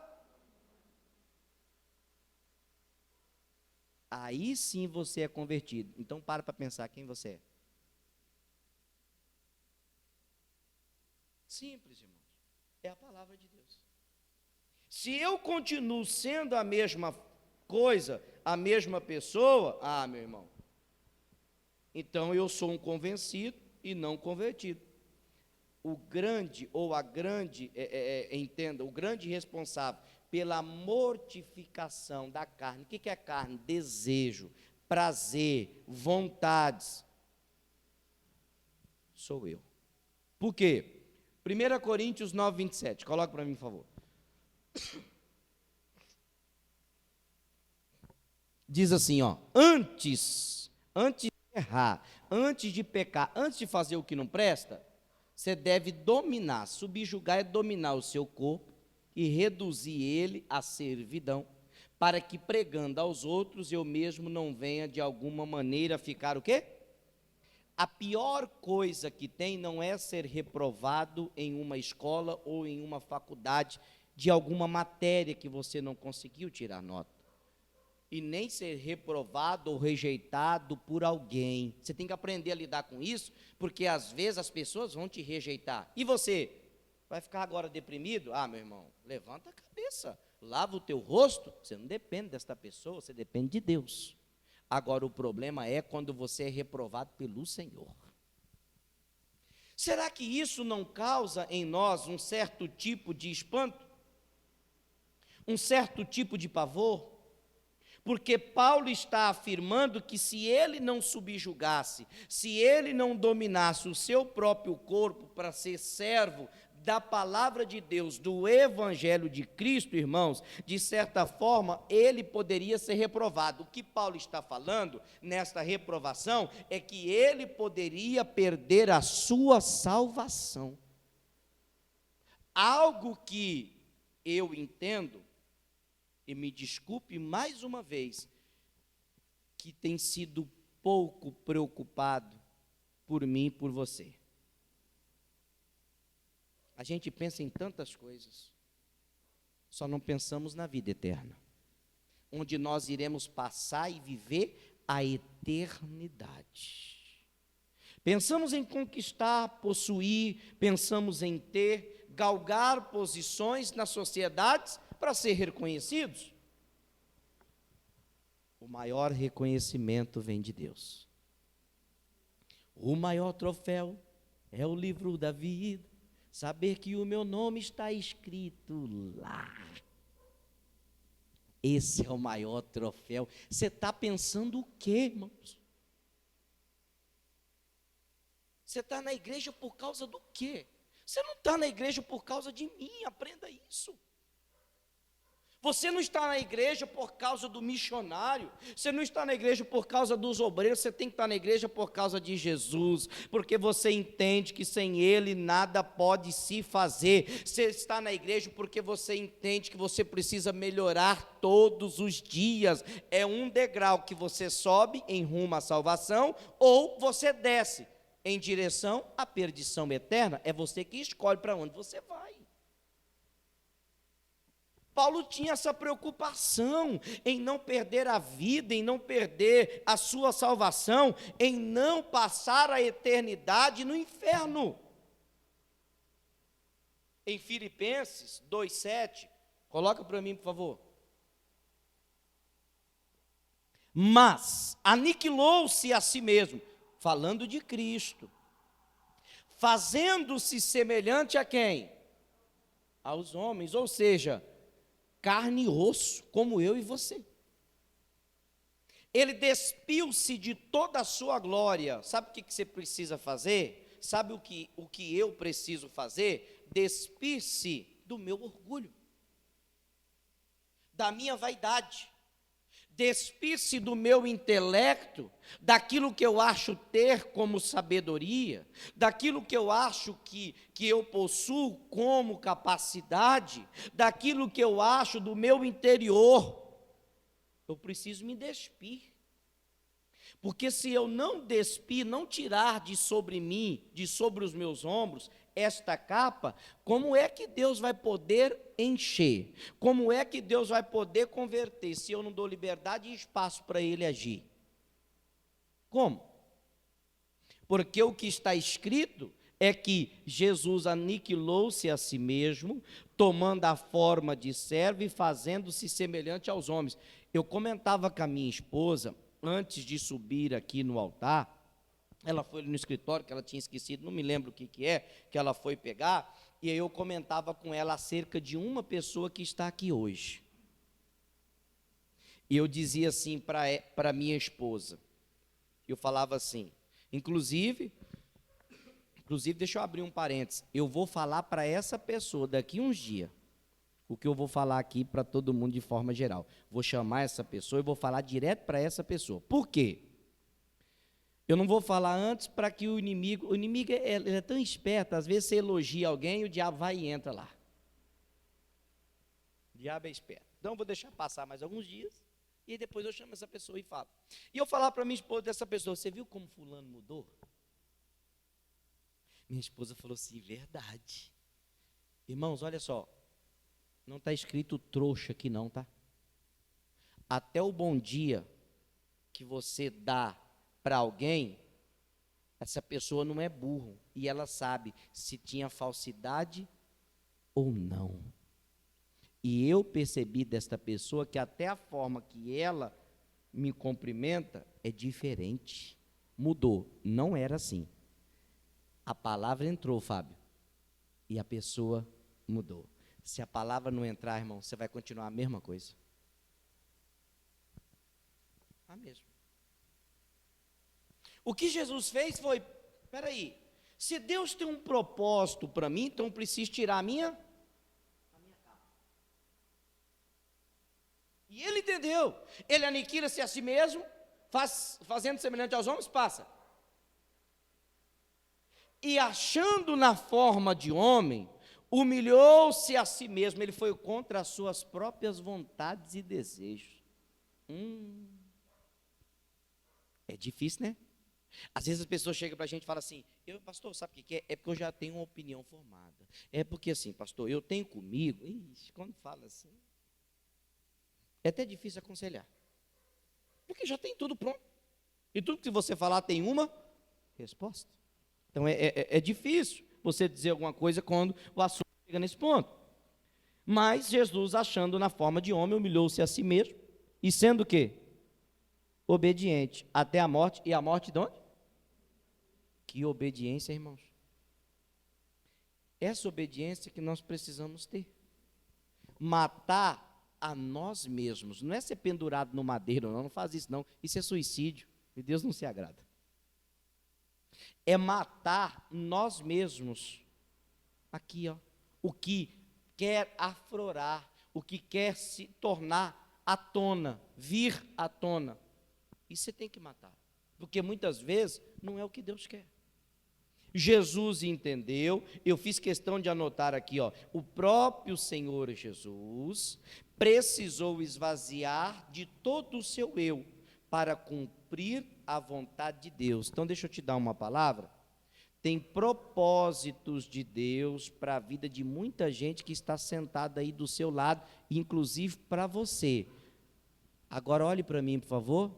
Aí sim você é convertido. Então para pensar quem você é. Simples, irmãos. É a palavra de Deus. Se eu continuo sendo a mesma coisa, a mesma pessoa, meu irmão, então eu sou um convencido e não convertido. O grande, ou a grande, entenda, o grande responsável pela mortificação da carne. O que é carne? Desejo, prazer, vontades. Sou eu. Por quê? 1 Coríntios 9, 27. Coloca para mim, por favor. Diz assim, antes de errar, antes de pecar, antes de fazer o que não presta, você deve dominar, subjugar é dominar o seu corpo e reduzir ele à servidão, para que pregando aos outros eu mesmo não venha de alguma maneira ficar o quê? A pior coisa que tem não é ser reprovado em uma escola ou em uma faculdade de alguma matéria que você não conseguiu tirar nota. E nem ser reprovado ou rejeitado por alguém. Você tem que aprender a lidar com isso, porque às vezes as pessoas vão te rejeitar. E você? Vai ficar agora deprimido? Meu irmão, levanta a cabeça, lava o teu rosto. Você não depende desta pessoa, você depende de Deus. Agora o problema é quando você é reprovado pelo Senhor. Será que isso não causa em nós um certo tipo de espanto? Um certo tipo de pavor? Porque Paulo está afirmando que se ele não subjugasse, se ele não dominasse o seu próprio corpo para ser servo da palavra de Deus, do Evangelho de Cristo, irmãos, de certa forma, ele poderia ser reprovado. O que Paulo está falando nesta reprovação é que ele poderia perder a sua salvação. Algo que eu entendo, e me desculpe mais uma vez, que tem sido pouco preocupado por mim e por você. A gente pensa em tantas coisas, só não pensamos na vida eterna, onde nós iremos passar e viver a eternidade. Pensamos em conquistar, possuir, pensamos em ter, galgar posições nas sociedades para ser reconhecidos. O maior reconhecimento vem de Deus. O maior troféu é o livro da vida, saber que o meu nome está escrito lá. Esse é o maior troféu. Você está pensando o quê, irmãos? Você está na igreja por causa do quê? Você não está na igreja por causa de mim, aprenda isso. Você não está na igreja por causa do missionário, você não está na igreja por causa dos obreiros, você tem que estar na igreja por causa de Jesus, porque você entende que sem Ele nada pode se fazer. Você está na igreja porque você entende que você precisa melhorar todos os dias. É um degrau que você sobe em rumo à salvação, ou você desce em direção à perdição eterna. É você que escolhe para onde você vai. Paulo tinha essa preocupação em não perder a vida, em não perder a sua salvação, em não passar a eternidade no inferno. Em Filipenses 2,7, coloca para mim, por favor. Mas aniquilou-se a si mesmo, falando de Cristo, fazendo-se semelhante a quem? Aos homens, ou seja, carne e osso, como eu e você. Ele despiu-se de toda a sua glória. Sabe o que você precisa fazer? Sabe o que eu preciso fazer? Despir-se do meu orgulho, da minha vaidade, despir-se do meu intelecto, daquilo que eu acho ter como sabedoria, daquilo que eu acho que eu possuo como capacidade, daquilo que eu acho do meu interior. Eu preciso me despir, porque se eu não despir, não tirar de sobre mim, de sobre os meus ombros, esta capa, como é que Deus vai poder encher? Como é que Deus vai poder converter, se eu não dou liberdade e espaço para Ele agir? Como? Porque o que está escrito é que Jesus aniquilou-se a si mesmo, tomando a forma de servo e fazendo-se semelhante aos homens. Eu comentava com a minha esposa, antes de subir aqui no altar, ela foi no escritório, que ela tinha esquecido, não me lembro o que é, que ela foi pegar, e aí eu comentava com ela acerca de uma pessoa que está aqui hoje. E eu dizia assim para minha esposa, eu falava assim, inclusive, deixa eu abrir um parênteses, eu vou falar para essa pessoa daqui uns dias, o que eu vou falar aqui para todo mundo de forma geral. Vou chamar essa pessoa e vou falar direto para essa pessoa. Por quê? Eu não vou falar antes para que o inimigo ele é tão esperto, às vezes você elogia alguém e o diabo vai e entra lá. O diabo é esperto. Então eu vou deixar passar mais alguns dias e depois eu chamo essa pessoa e falo. E eu falar para minha esposa dessa pessoa, você viu como fulano mudou? Minha esposa falou assim, verdade. Irmãos, olha só, não está escrito trouxa aqui não, tá? Até o bom dia que você dá para alguém, essa pessoa não é burro, e ela sabe se tinha falsidade ou não. E eu percebi desta pessoa que até a forma que ela me cumprimenta é diferente. Mudou, não era assim. A palavra entrou, Fábio, e a pessoa mudou. Se a palavra não entrar, irmão, você vai continuar a mesma coisa. A mesma. O que Jesus fez foi, espera aí, se Deus tem um propósito para mim, então eu preciso tirar a minha capa. E ele entendeu, ele aniquila-se a si mesmo, fazendo semelhante aos homens, passa. E achando na forma de homem, humilhou-se a si mesmo, ele foi contra as suas próprias vontades e desejos. É difícil, né? Às vezes as pessoas chegam para a gente e falam assim, pastor, sabe o que é? É porque eu já tenho uma opinião formada. É porque assim, pastor, eu tenho comigo, quando fala assim, é até difícil aconselhar. Porque já tem tudo pronto. E tudo que você falar tem uma resposta. Então é difícil você dizer alguma coisa quando o assunto chega nesse ponto. Mas Jesus, achando na forma de homem, humilhou-se a si mesmo, e sendo o quê? Obediente até a morte. E a morte de onde? Que obediência, irmãos. Essa obediência que nós precisamos ter. Matar a nós mesmos. Não é ser pendurado no madeiro, não faz isso não. Isso é suicídio. E Deus não se agrada. É matar nós mesmos. Aqui, ó. O que quer aflorar, o que quer se tornar à tona, vir à tona. Isso você tem que matar, porque muitas vezes não é o que Deus quer. Jesus entendeu, eu fiz questão de anotar aqui, o próprio Senhor Jesus precisou esvaziar de todo o seu eu para cumprir a vontade de Deus. Então deixa eu te dar uma palavra. Tem propósitos de Deus para a vida de muita gente que está sentada aí do seu lado, inclusive para você. Agora olhe para mim, por favor,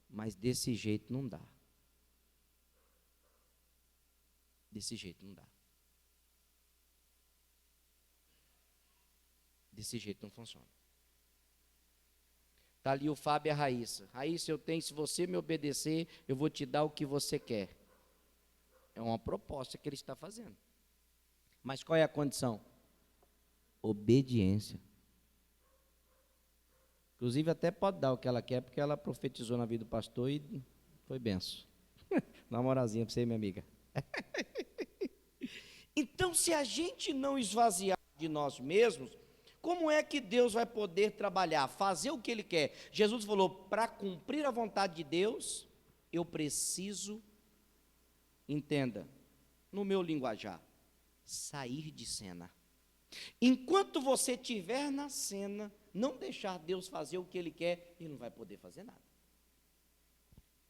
mas desse jeito não dá. Desse jeito não dá. Desse jeito não funciona. Está ali o Fábio e a Raíssa. Raíssa, se você me obedecer, eu vou te dar o que você quer. É uma proposta que ele está fazendo. Mas qual é a condição? Obediência. Inclusive até pode dar o que ela quer, porque ela profetizou na vida do pastor e foi benção. Dá uma moralzinha para você, minha amiga. Então, se a gente não esvaziar de nós mesmos, como é que Deus vai poder trabalhar, fazer o que Ele quer? Jesus falou, para cumprir a vontade de Deus, eu preciso, entenda, no meu linguajar, sair de cena. Enquanto você estiver na cena, não deixar Deus fazer o que Ele quer, Ele não vai poder fazer nada.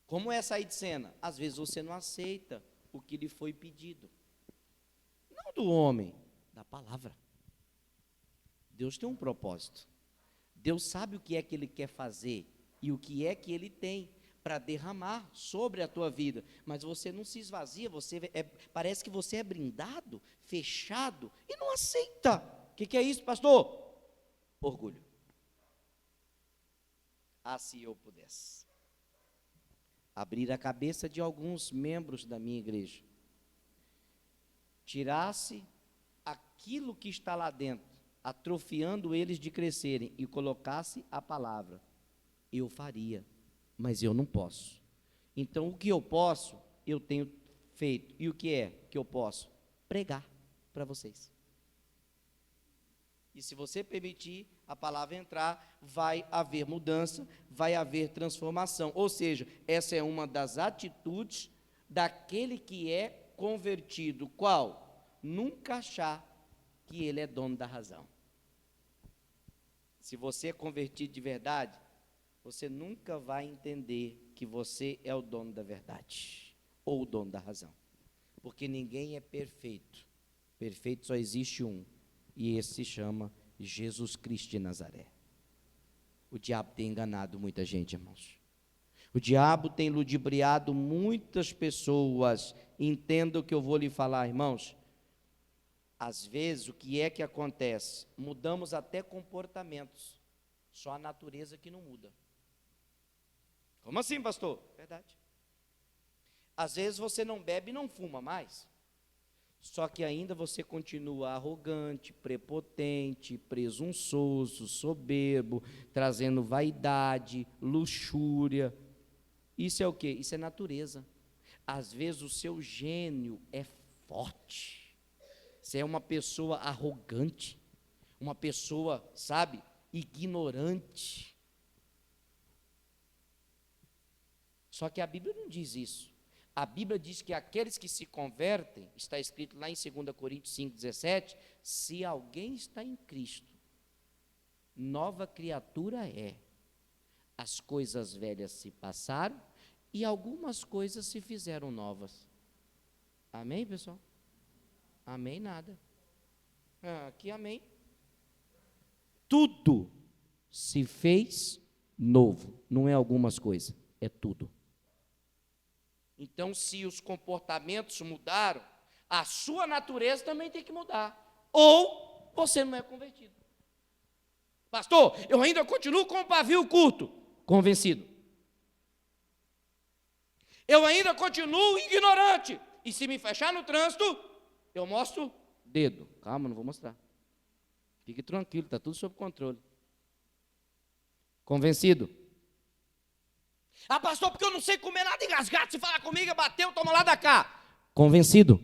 Como é sair de cena? Às vezes você não aceita o que lhe foi pedido. Não do homem, da palavra. Deus tem um propósito. Deus sabe o que é que Ele quer fazer e o que é que Ele tem para derramar sobre a tua vida. Mas você não se esvazia, parece que você é blindado, fechado e não aceita. O que é isso, pastor? Orgulho. Ah, se eu pudesse abrir a cabeça de alguns membros da minha igreja, tirasse aquilo que está lá dentro, atrofiando eles de crescerem, e colocasse a palavra, eu faria, mas eu não posso. Então, o que eu posso, eu tenho feito. E o que é que eu posso? Pregar para vocês. E se você permitir a palavra entrar, vai haver mudança, vai haver transformação. Ou seja, essa é uma das atitudes daquele que é convertido. Qual? Nunca achar que ele é dono da razão. Se você é convertido de verdade, você nunca vai entender que você é o dono da verdade, ou o dono da razão. Porque ninguém é perfeito. Perfeito só existe um, e esse se chama Jesus Cristo de Nazaré. O diabo tem enganado muita gente, irmãos. O diabo tem ludibriado muitas pessoas. Entenda o que eu vou lhe falar, irmãos. Às vezes, o que é que acontece? Mudamos até comportamentos, só a natureza que não muda. Como assim, pastor? Verdade. Às vezes você não bebe e não fuma mais, só que ainda você continua arrogante, prepotente, presunçoso, soberbo, trazendo vaidade, luxúria. Isso é o quê? Isso é natureza. Às vezes o seu gênio é forte. Você é uma pessoa arrogante, uma pessoa, sabe, ignorante. Só que a Bíblia não diz isso. A Bíblia diz que aqueles que se convertem, está escrito lá em 2 Coríntios 5,17, se alguém está em Cristo, nova criatura é. As coisas velhas se passaram e algumas coisas se fizeram novas. Amém, pessoal? Amém, nada. Aqui, amém. Tudo se fez novo. Não é algumas coisas, é tudo. Então, se os comportamentos mudaram, a sua natureza também tem que mudar. Ou você não é convertido. Pastor, eu ainda continuo com o pavio curto. Convencido. Eu ainda continuo ignorante. E se me fechar no trânsito, eu mostro dedo. Calma, não vou mostrar. Fique tranquilo, está tudo sob controle. Convencido? Ah, pastor, porque eu não sei comer nada engasgado. Se falar comigo, bateu, toma lá da cá. Convencido?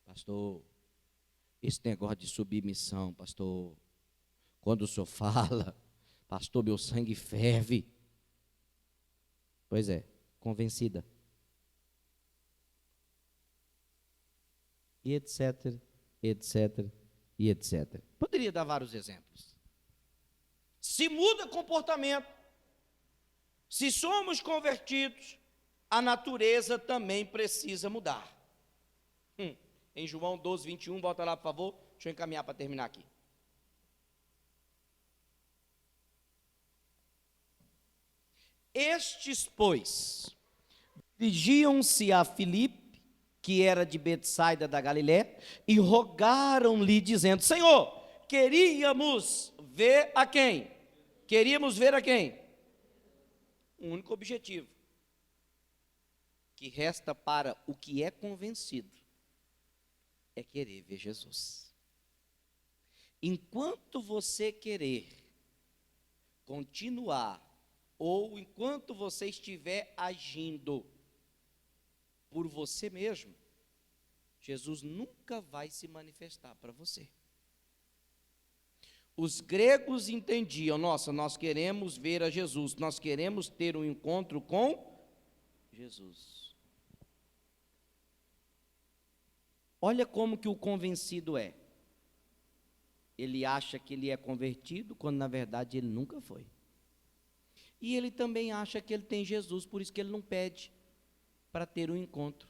Pastor, Esse negócio de submissão, pastor, quando o senhor fala, pastor, meu sangue ferve. Pois é, convencida. E etc, etc, e etc. Poderia dar vários exemplos. Se muda comportamento, se somos convertidos, a natureza também precisa mudar. Em João 12, 21, volta lá, por favor. Deixa eu encaminhar para terminar aqui. Estes, pois, dirigiam-se a Filipe, que era de Betsaida da Galiléia, e rogaram-lhe, dizendo: Senhor, queríamos ver a quem? Queríamos ver a quem? Um único objetivo, que resta para o que é convencido, é querer ver Jesus. Enquanto você querer continuar, ou enquanto você estiver agindo por você mesmo, Jesus nunca vai se manifestar para você. Os gregos entendiam: nossa, nós queremos ver a Jesus, nós queremos ter um encontro com Jesus. Olha como que o convencido é. Ele acha que ele é convertido, quando na verdade ele nunca foi. E ele também acha que ele tem Jesus, por isso que ele não pede para ter um encontro,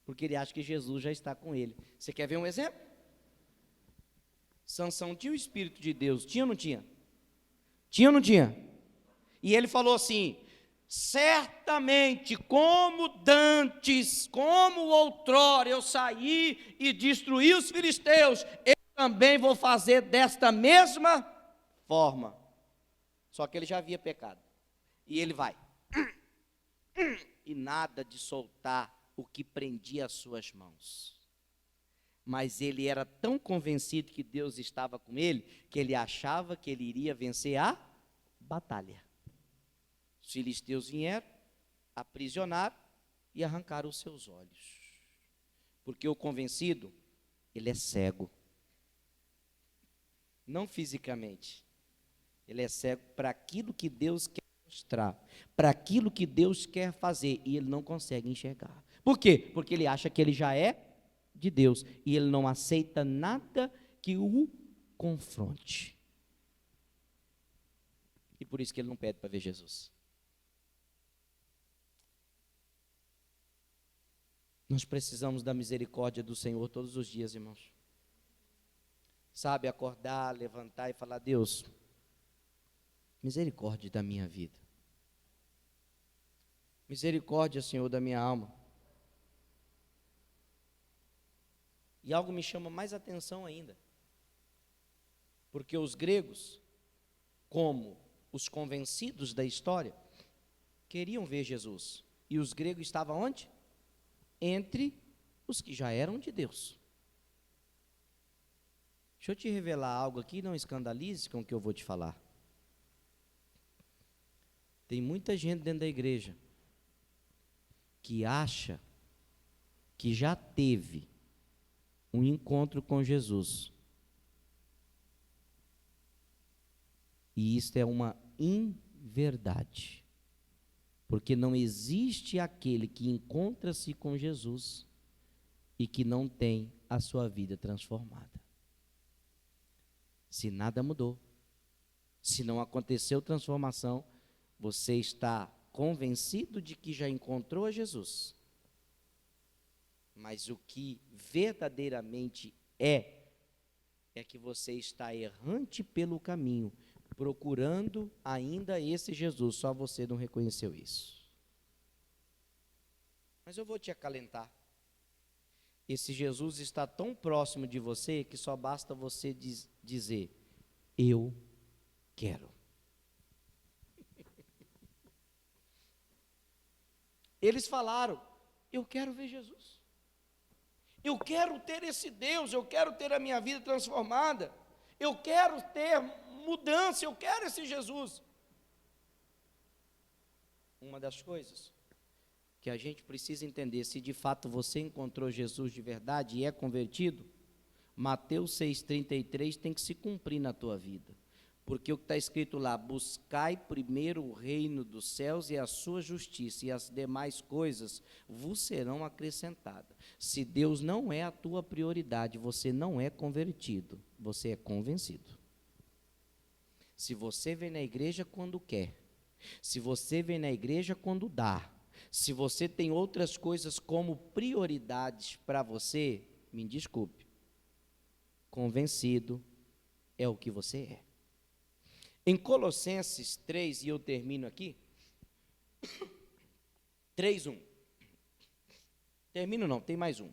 porque ele acha que Jesus já está com ele. Você quer ver um exemplo? Sansão tinha o Espírito de Deus, tinha ou não tinha? Tinha ou não tinha? E ele falou assim: certamente, como dantes, como outrora eu saí e destruí os filisteus, eu também vou fazer desta mesma forma. Só que ele já havia pecado. E ele vai. E nada de soltar o que prendia as suas mãos. Mas ele era tão convencido que Deus estava com ele, que ele achava que ele iria vencer a batalha. Os filisteus vieram, aprisionaram e arrancaram os seus olhos. Porque o convencido, ele é cego. Não fisicamente. Ele é cego para aquilo que Deus quer mostrar, para aquilo que Deus quer fazer, e ele não consegue enxergar. Por quê? Porque ele acha que ele já é de Deus, e ele não aceita nada que o confronte. E por isso que ele não pede para ver Jesus. Nós precisamos da misericórdia do Senhor todos os dias, irmãos. Sabe, acordar, levantar e falar: Deus, misericórdia da minha vida. Misericórdia, Senhor, da minha alma. E algo me chama mais atenção ainda. Porque os gregos, como os convencidos da história, queriam ver Jesus. E os gregos estavam onde? Entre os que já eram de Deus. Deixa eu te revelar algo aqui, não escandalize com o que eu vou te falar. Tem muita gente dentro da igreja que acha que já teve um encontro com Jesus. E isto é uma inverdade. Porque não existe aquele que encontra-se com Jesus e que não tem a sua vida transformada. Se nada mudou, se não aconteceu transformação, você está convencido de que já encontrou a Jesus. Mas o que verdadeiramente é que você está errante pelo caminho, procurando ainda esse Jesus, só você não reconheceu isso. Mas eu vou te acalentar. Esse Jesus está tão próximo de você que só basta você dizer: eu quero. Eles falaram: eu quero ver Jesus. Eu quero ter esse Deus, eu quero ter a minha vida transformada. Eu quero ter mudança, eu quero esse Jesus. Uma das coisas que a gente precisa entender, se de fato você encontrou Jesus de verdade e é convertido, Mateus 6,33 tem que se cumprir na tua vida. Porque o que está escrito lá, buscai primeiro o reino dos céus e a sua justiça, e as demais coisas vos serão acrescentadas. Se Deus não é a tua prioridade, você não é convertido, você é convencido. Se você vem na igreja quando quer, se você vem na igreja quando dá, se você tem outras coisas como prioridades para você, me desculpe, convencido é o que você é. Em Colossenses 3, e eu termino aqui, 3:1. Termino não, tem mais um.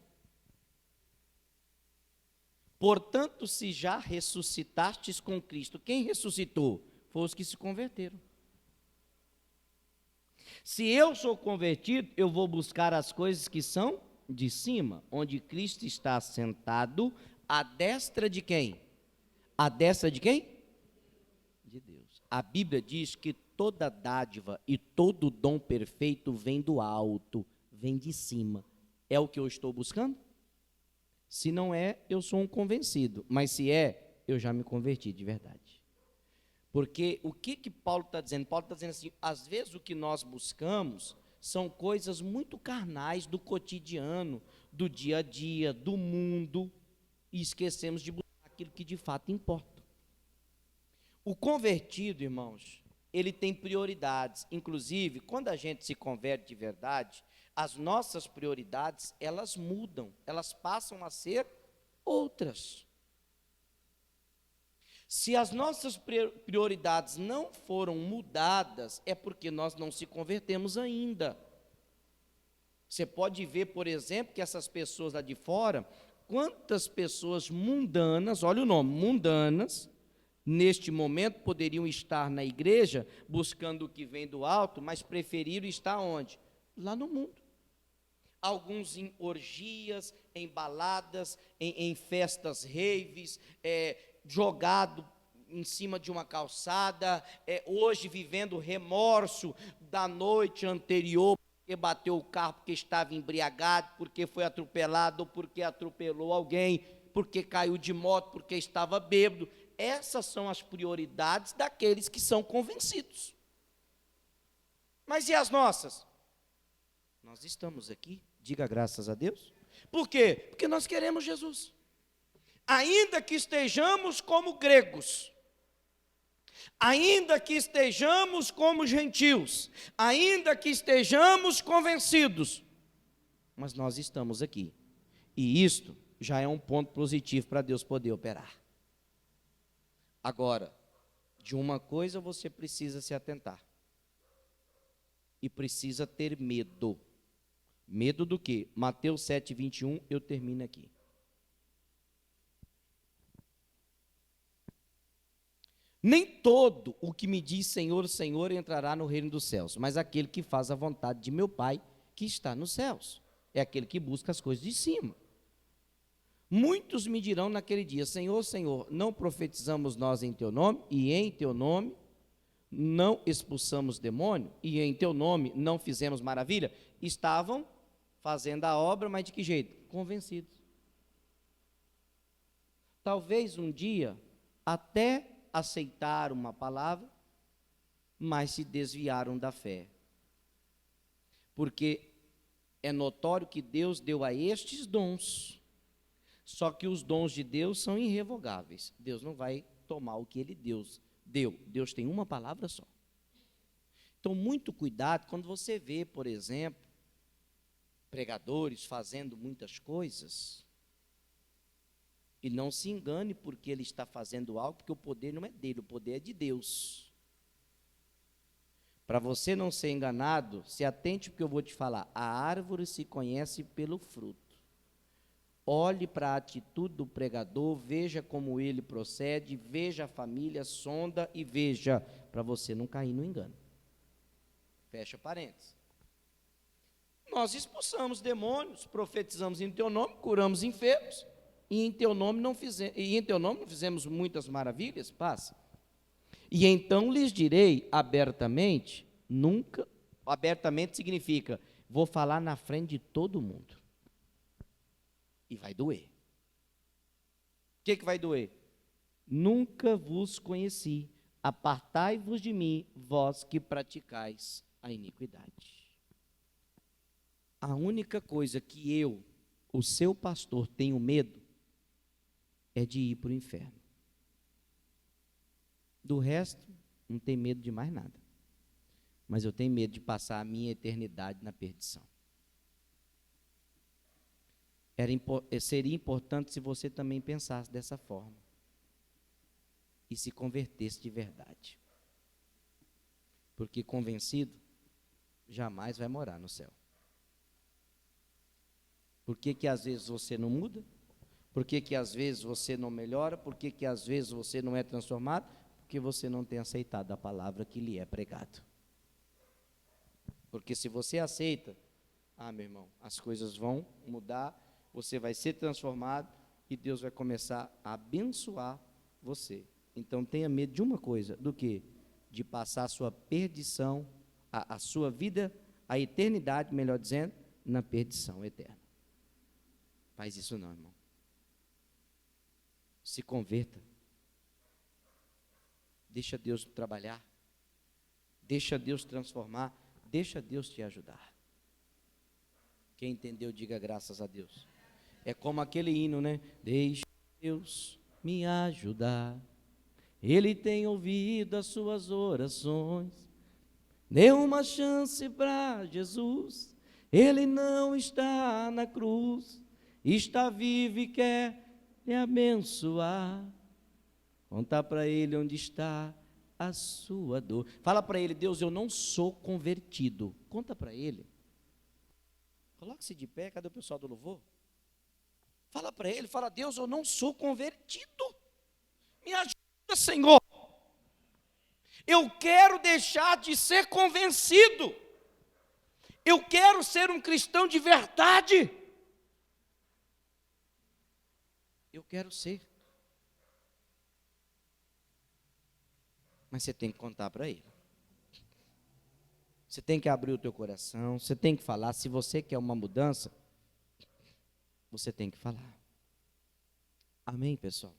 Portanto, se já ressuscitastes com Cristo, quem ressuscitou? Foram os que se converteram. Se eu sou convertido, eu vou buscar as coisas que são de cima, onde Cristo está sentado, à destra de quem? À destra de quem? De Deus. A Bíblia diz que toda dádiva e todo dom perfeito vem do alto, vem de cima. É o que eu estou buscando? Se não é, eu sou um convencido, mas se é, eu já me converti de verdade. Porque o que Paulo está dizendo? Paulo está dizendo assim, às vezes o que nós buscamos são coisas muito carnais do cotidiano, do dia a dia, do mundo, e esquecemos de buscar aquilo que de fato importa. O convertido, irmãos, ele tem prioridades. Inclusive, quando a gente se converte de verdade, as nossas prioridades, elas mudam, elas passam a ser outras. Se as nossas prioridades não foram mudadas, é porque nós não se convertemos ainda. Você pode ver, por exemplo, que essas pessoas lá de fora, quantas pessoas mundanas, olha o nome, mundanas, neste momento poderiam estar na igreja, buscando o que vem do alto, mas preferiram estar onde? Lá no mundo. Alguns em orgias, em baladas, em festas raves, jogado em cima de uma calçada, hoje vivendo remorso da noite anterior, porque bateu o carro, porque estava embriagado, porque foi atropelado, ou porque atropelou alguém, porque caiu de moto, porque estava bêbado. Essas são as prioridades daqueles que são convencidos. Mas e as nossas? Nós estamos aqui, diga graças a Deus. Por quê? Porque nós queremos Jesus. Ainda que estejamos como gregos, ainda que estejamos como gentios, ainda que estejamos convencidos, mas nós estamos aqui. E isto já é um ponto positivo para Deus poder operar. Agora, de uma coisa você precisa se atentar. E precisa ter medo. Medo do quê? Mateus 7:21, eu termino aqui. Nem todo o que me diz Senhor, Senhor entrará no reino dos céus, mas aquele que faz a vontade de meu Pai que está nos céus. É aquele que busca as coisas de cima. Muitos me dirão naquele dia, Senhor, Senhor, não profetizamos nós em teu nome, e em teu nome não expulsamos demônio, e em teu nome não fizemos maravilha? Estavam fazendo a obra, mas de que jeito? Convencidos. Talvez um dia até aceitaram uma palavra, mas se desviaram da fé. Porque é notório que Deus deu a estes dons, só que os dons de Deus são irrevogáveis. Deus não vai tomar o que Ele deu. Deus tem uma palavra só. Então, muito cuidado quando você vê, por exemplo, pregadores fazendo muitas coisas, e não se engane porque ele está fazendo algo, porque o poder não é dele, o poder é de Deus. Para você não ser enganado, se atente porque eu vou te falar, a árvore se conhece pelo fruto. Olhe para a atitude do pregador, veja como ele procede, veja a família, sonda e veja, para você não cair no engano. Fecha parênteses. Nós expulsamos demônios, profetizamos em teu nome, curamos enfermos, e em teu nome não fizemos muitas maravilhas, passa. E então lhes direi abertamente, abertamente significa, vou falar na frente de todo mundo. E vai doer. que vai doer? Nunca vos conheci, apartai-vos de mim, vós que praticais a iniquidade. A única coisa que eu, o seu pastor, tenho medo é de ir para o inferno. Do resto, não tenho medo de mais nada. Mas eu tenho medo de passar a minha eternidade na perdição. Seria importante se você também pensasse dessa forma e se convertesse de verdade. Porque convencido, jamais vai morar no céu. Por que às vezes você não muda? Por que às vezes você não melhora? Por que às vezes você não é transformado? Porque você não tem aceitado a palavra que lhe é pregado. Porque se você aceita, meu irmão, as coisas vão mudar, você vai ser transformado e Deus vai começar a abençoar você. Então tenha medo de uma coisa, do quê? De passar a sua perdição, a sua vida, a eternidade, melhor dizendo, na perdição eterna. Faz isso não, irmão. Se converta. Deixa Deus trabalhar. Deixa Deus transformar. Deixa Deus te ajudar. Quem entendeu, diga graças a Deus. É como aquele hino, né? Deixa Deus me ajudar. Ele tem ouvido as suas orações. Dê uma chance para Jesus. Ele não está na cruz. Está vivo e quer lhe abençoar. Conta para ele onde está a sua dor. Fala para ele: Deus, eu não sou convertido. Conta para ele. Coloque-se de pé. Cadê o pessoal do louvor? Fala para ele, fala: Deus, eu não sou convertido. Me ajuda, Senhor. Eu quero deixar de ser convencido. Eu quero ser um cristão de verdade. Eu quero ser. Mas você tem que contar para ele. Você tem que abrir o teu coração, você tem que falar. Se você quer uma mudança, você tem que falar. Amém, pessoal?